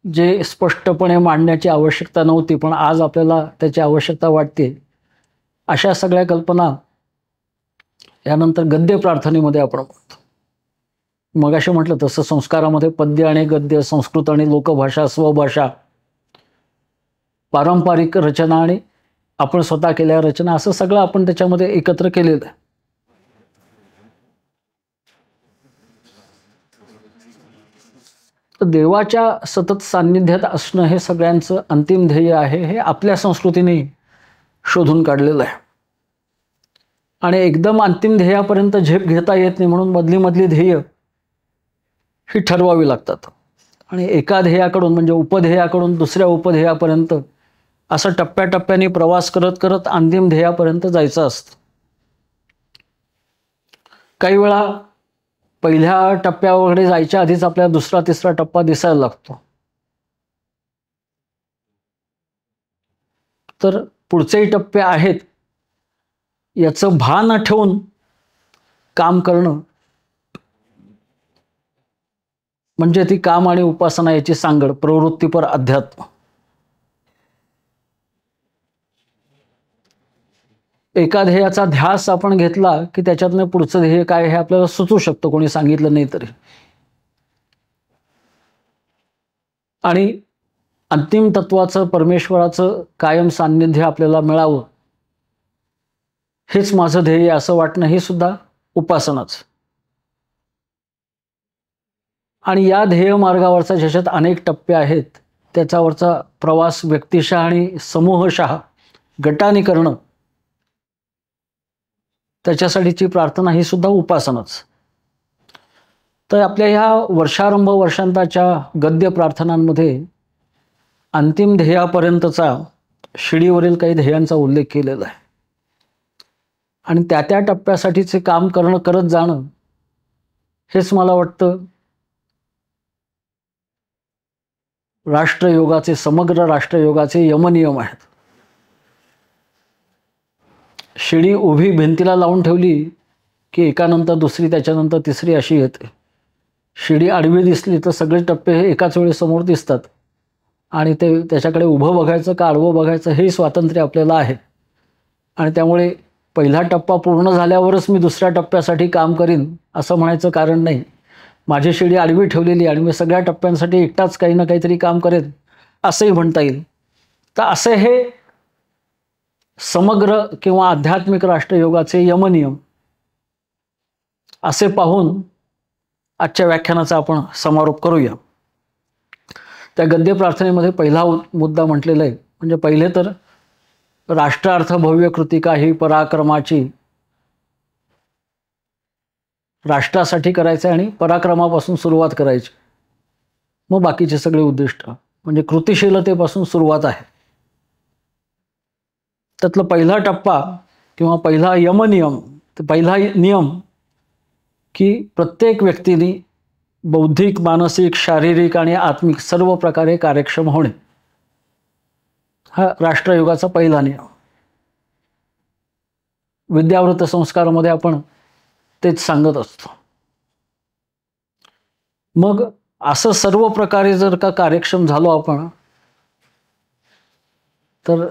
जे स्पष्टपणे मांडण्याची आवश्यकता नव्हती पण आज आपल्याला त्याची आवश्यकता वाटते, अशा सगळ्या कल्पना यानंतर गद्य प्रार्थनेमध्ये आपण म्हणतो. मग असे म्हटलं तसं संस्कारामध्ये पद्य आणि गद्य, संस्कृत आणि लोकभाषा, स्वभाषा, पारंपरिक रचना आणि आपण स्वतः केलेल्या रचना असं सगळं आपण त्याच्यामध्ये एकत्र केलेलं आहे. तर देवाच्या सतत सान्निध्यात असणं हे सगळ्यांचं अंतिम ध्येय आहे. हे आपल्या संस्कृतीने शोधून काढलेलं आहे आणि एकदम अंतिम ध्येयापर्यंत झेप घेता येत नाही, म्हणून मधली मधली ध्येय ही ठरवावी लागतात आणि एका ध्येयाकडून म्हणजे उपध्येयाकडून दुसऱ्या उपध्येयापर्यंत असं टप्प्याटप्प्याने प्रवास करत करत अंतिम ध्येयापर्यंत जायचं असतं. काही वेळा पहिल्या टप्प्याकडे जायच्या आधीच आपल्याला दुसरा तिसरा टप्पा दिसायला लागतो. तर पुढचेही टप्पे आहेत याचं भान ठेवून काम करणं म्हणजे ती काम आणि उपासना याची सांगड, प्रवृत्तीपर अध्यात्म. एका ध्येयाचा ध्यास आपण घेतला की त्याच्यातनं पुढचं ध्येय काय हे आपल्याला सुचू शकतं, कोणी सांगितलं नाही तरी. आणि अंतिम तत्वाचं, परमेश्वराचं कायम सान्निध्य आपल्याला मिळावं हेच माझं ध्येय असं वाटणं हे सुद्धा उपासनाच. आणि या ध्येय मार्गावरचा ज्याच्यात अनेक टप्पे आहेत त्याच्यावरचा प्रवास व्यक्तिशः आणि समूहशः गटाने करणं, त्याच्यासाठीची प्रार्थना ही सुद्धा उपासनाच. तर आपल्या ह्या वर्षारंभ वर्षांताच्या गद्य प्रार्थनांमध्ये अंतिम ध्येयापर्यंतचा शिडीवरील काही ध्येयांचा उल्लेख केलेला आहे आणि त्या त्या टप्प्यासाठीचे काम करत जाणं हेच मला वाटतं राष्ट्रयोगाचे, समग्र राष्ट्रयोगाचे यमनियम आहेत. शिडी उभी भिंतीला लावून ठेवली की एकानंतर दुसरी, त्याच्यानंतर तिसरी अशी येते. शिडी आडवी दिसली तर सगळे टप्पे हे एकाच वेळी समोर दिसतात आणि ते त्याच्याकडे उभं बघायचं का आडवं बघायचं हे स्वातंत्र्य आपल्याला आहे. आणि त्यामुळे पहिला टप्पा पूर्ण झाल्यावरच मी दुसऱ्या टप्प्यासाठी काम करीन असं म्हणायचं कारण नाही. माझी शिडी आडवी ठेवलेली आणि मी सगळ्या टप्प्यांसाठी एकटाच काही ना काहीतरी काम करेन असंही म्हणता येईल. तर असे हे समग्र किंवा आध्यात्मिक राष्ट्रयोगाचे यमनियम असे पाहून आजच्या व्याख्यानाचा आपण समारोप करूया. त्या गद्य प्रार्थनेमध्ये पहिला मुद्दा म्हटलेला आहे, म्हणजे पहिले तर राष्ट्रार्थ भव्य कृतिका ही पराक्रमाची, राष्ट्रासाठी करायचं आणि पराक्रमापासून सुरुवात करायची. मग बाकीचे सगळे उद्दिष्ट म्हणजे कृतिशीलतेपासून सुरुवात आहे. त्यातला पहिला टप्पा किंवा पहिला यमनियम, तर पहिला नियम की प्रत्येक व्यक्तीने बौद्धिक, मानसिक, शारीरिक आणि आत्मिक सर्व प्रकारे कार्यक्षम होणे, हा राष्ट्रयोगाचा पहिला नियम. विद्यावृत्त संस्कारामध्ये आपण तेच सांगत असतो. मग असं सर्व प्रकारे जर का कार्यक्षम झालो आपण, तर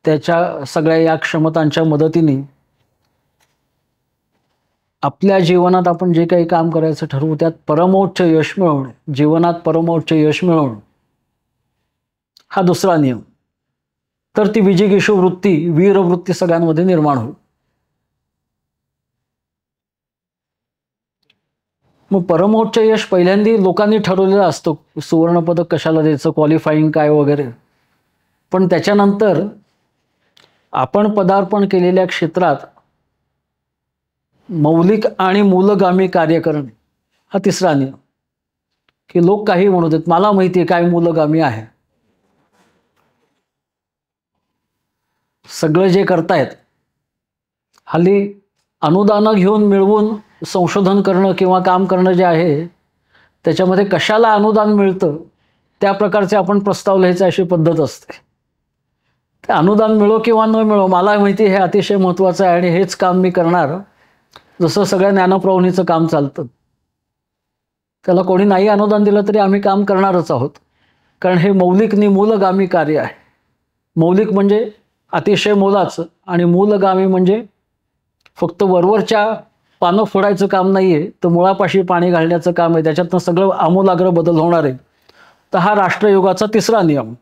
त्याच्या सगळ्या या क्षमतांच्या मदतीने आपल्या जीवनात आपण जे काही काम करायचं ठरवू त्यात परमोच्च यश मिळवणे, जीवनात परमोच्च यश मिळवणे, हा दुसरा नियम. तर ती विजिगीषू वृत्ती, वीरवृत्ती सगळ्यांमध्ये निर्माण होईल. मग परमोच्च यश पहिल्यांदा लोकांनी ठरवलेलं असतं, सुवर्णपदक कशाला द्यायचं, क्वालिफाईंग काय वगैरे. पण त्याच्यानंतर आपण पदार्पण केलेल्या क्षेत्रात मौलिक आणि मूलगामी कार्य करणे, हा तिसरा नियम. की लोक काही म्हणू देत, मला माहिती आहे काय मूलगामी आहे. सगळं जे करतायत हल्ली अनुदानं घेऊन मिळवून संशोधन करणं किंवा काम करणं जे आहे, त्याच्यामध्ये कशाला अनुदान मिळतं त्या प्रकारचे आपण प्रस्ताव लिहायचे अशी पद्धत असते. ते अनुदान मिळो किंवा न मिळो, मला माहिती हे अतिशय महत्त्वाचं आहे आणि हेच काम मी करणार. जसं सगळ्या ज्ञानप्रवणीचं काम चालतं, त्याला कोणी नाही अनुदान दिलं तरी आम्ही काम करणारच आहोत, कारण हे मौलिक नि मूलगामी कार्य आहे. मौलिक म्हणजे अतिशय मोलाचं आणि मूलगामी म्हणजे फक्त वरवरच्या पानं फोडायचं काम नाही आहे, तर मुळापाशी पाणी घालण्याचं काम आहे. त्याच्यातनं सगळं आमूलाग्र बदल होणार आहे. तर हा राष्ट्रयोगाचा तिसरा नियम.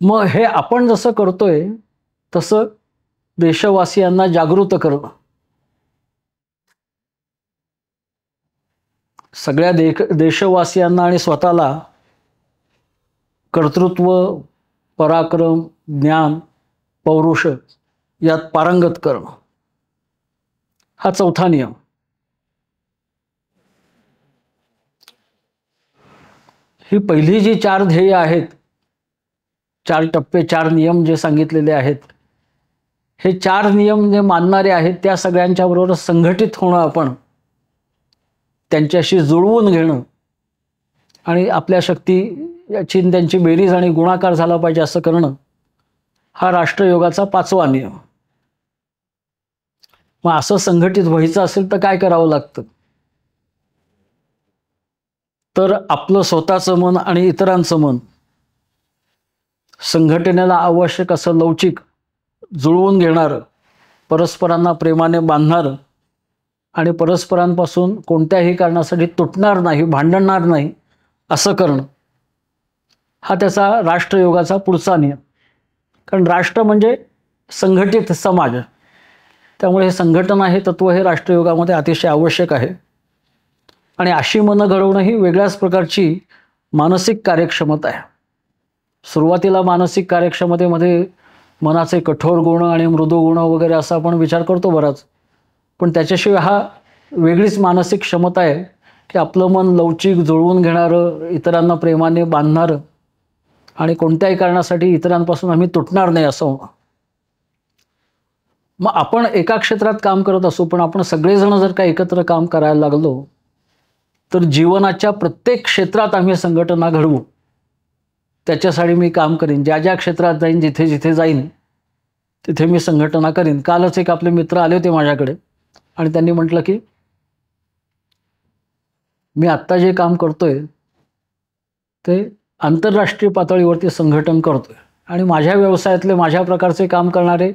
मग हे आपण जसं करतोय तसं देशवासियांना जागृत करणं, सगळ्या देशवासियांना आणि स्वतःला कर्तृत्व, पराक्रम, ज्ञान, पौरुष यात पारंगत करणं, हा चौथा नियम. ही पहिली जी 4 ध्येय आहेत, 4 टप्पे, 4 नियम जे सांगितलेले आहेत, हे 4 नियम जे मानणारे आहेत त्या सगळ्यांच्या बरोबर संघटित होणं, आपण त्यांच्याशी जुळवून घेणं आणि आपल्या शक्ती याची त्यांची बेरीज आणि गुणाकार झाला पाहिजे असं करणं, हा राष्ट्रयोगाचा 5वा नियम. मग असं संघटित व्हायचं असेल तर काय करावं लागतं? तर आपलं स्वतःचं मन आणि इतरांचं मन संघटनेला आवश्यक असं लवचिक, जुळवून घेणारं, परस्परांना प्रेमाने बांधणारं आणि परस्परांपासून कोणत्याही कारणासाठी तुटणार नाही, भांडणार नाही असं करणं, हा त्याचा राष्ट्रयोगाचा पुढचा नियम. कारण राष्ट्र म्हणजे संघटित समाज, त्यामुळे हे संघटना हे तत्व हे राष्ट्रयोगामध्ये अतिशय आवश्यक आहे. आणि अशी मनं घडवणं ही वेगळ्याच प्रकारची मानसिक कार्यक्षमता आहे. सुरुवातीला मानसिक कार्यक्षमतेमध्ये मनाचे कठोर गुण आणि मृदू गुण वगैरे असा आपण विचार करतो बराच, पण त्याच्याशिवाय हा वेगळीच मानसिक क्षमता आहे की आपलं मन लवचिक, जुळवून घेणारं, इतरांना प्रेमाने बांधणारं आणि कोणत्याही कारणासाठी इतरांपासून आम्ही तुटणार नाही असं. मग आपण एका क्षेत्रात काम करत असू, पण आपण सगळेजण जर का एकत्र काम करायला लागलो तर जीवनाच्या प्रत्येक क्षेत्रात आम्ही संघटना घडवू. त्याच्यासाठी मी काम करीन. ज्या ज्या क्षेत्रात जाईन, जिथे जिथे जाईन तिथे मी संघटना करीन. कालच एक आपले मित्र आले होते माझ्याकडे आणि त्यांनी म्हटलं की मी आत्ता जे काम करतोय ते आंतरराष्ट्रीय पातळीवरती संघटन करतोय आणि माझ्या व्यवसायातले माझ्या प्रकारचे काम करणारे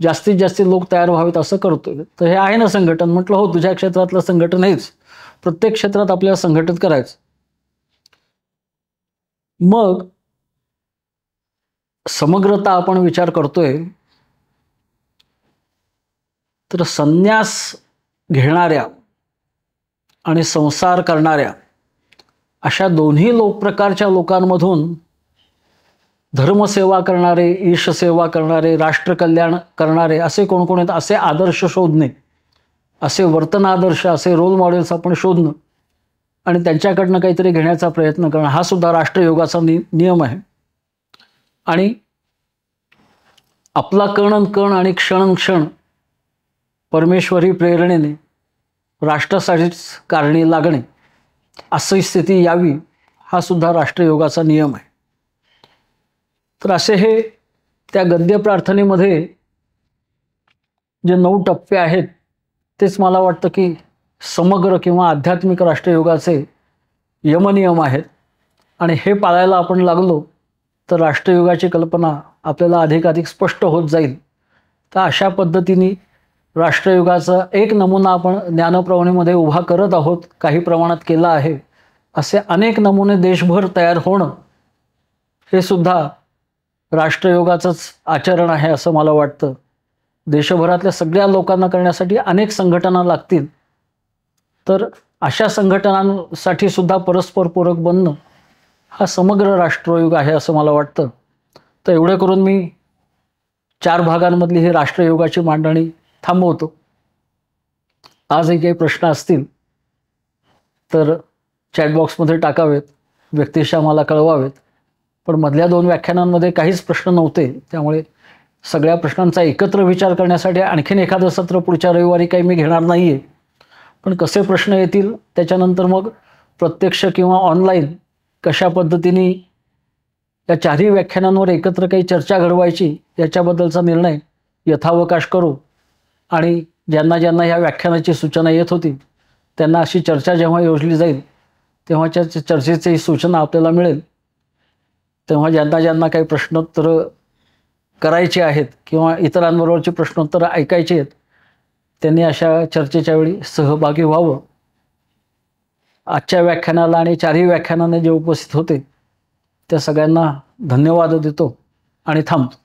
जास्तीत जास्त लोक तयार व्हावेत असं करतोय. तर हे आहे ना संघटन. म्हटलं हो, तुझ्या क्षेत्रातलं संघटन हेच. प्रत्येक क्षेत्रात आपल्याला संघटित करायचं. मग समग्रता आपण विचार करतोय तर संन्यास घेणाऱ्या आणि संसार करणाऱ्या अशा दोन्ही प्रकारच्या लोकांमधून धर्मसेवा करणारे, ईशसेवा करणारे, राष्ट्रकल्याण करणारे असे कोण कोण आहेत, असे आदर्श शोधणे, असे वर्तनादर्श, असे रोल मॉडेल्स आपण शोधणं आणि त्यांच्याकडनं काहीतरी घेण्याचा प्रयत्न करणं हा सुद्धा राष्ट्रयोगाचा नियम आहे. आणि आपला कण कण आणि क्षण क्षण परमेश्वरी प्रेरणेने राष्ट्रासाठीच कारणी लागणे अशी स्थिती यावी हा सुद्धा राष्ट्रयोगाचा नियम आहे. तर असे हे त्या गद्य प्रार्थनेमध्ये जे 9 टप्पे आहेत तेच मला वाटतं की समग्र किंवा आध्यात्मिक राष्ट्रयोगाचे यमनियम आहेत. आणि हे पाळायला आपण लागलो तर राष्ट्रयोगाची कल्पना आपल्याला अधिकाधिक स्पष्ट होत जाईल. तर अशा पद्धतीने राष्ट्रयोगाचा एक नमुना आपण ज्ञानप्रवाणीमध्ये उभा करत आहोत, काही प्रमाणात केला आहे. असे अनेक नमुने देशभर तयार होणं हे सुद्धा राष्ट्रयोगाचंच आचरण आहे असं मला वाटतं. देशभरातल्या सगळ्या लोकांना करण्यासाठी अनेक संघटना लागतील. तर अशा संघटनांसाठी सुद्धा परस्परपूरक बनणं हा समग्र राष्ट्रयोग आहे असं मला वाटतं. तर एवढं करून मी 4 भागांमधली ही राष्ट्रयोगाची मांडणी थांबवतो. आजही काही प्रश्न असतील तर चॅटबॉक्समध्ये टाकावेत, व्यक्तिशः मला कळवावेत. पण मधल्या 2 व्याख्यानांमध्ये काहीच प्रश्न नव्हते, त्यामुळे सगळ्या प्रश्नांचा एकत्र विचार करण्यासाठी आणखीन एखादं सत्र पुढच्या रविवारी काही मी घेणार नाही आहे. पण कसे प्रश्न येतील त्याच्यानंतर मग प्रत्यक्ष किंवा ऑनलाईन कशा पद्धतीने या 4ही व्याख्यानांवर एकत्र काही चर्चा घडवायची याच्याबद्दलचा निर्णय यथावकाश करू. आणि ज्यांना ज्यांना ह्या व्याख्यानाची सूचना येत होती त्यांना अशी चर्चा जेव्हा योजली जाईल तेव्हाच्या चर्चेची सूचना आपल्याला मिळेल. तेव्हा ज्यांना ज्यांना काही प्रश्नोत्तरं करायची आहेत किंवा इतरांबरोबरची प्रश्नोत्तरं ऐकायची आहेत त्यांनी अशा चर्चेच्या वेळी सहभागी व्हावं. आजच्या व्याख्यानाला आणि 4ही व्याख्यानाने जे उपस्थित होते त्या सगळ्यांना धन्यवाद देतो आणि थांबतो.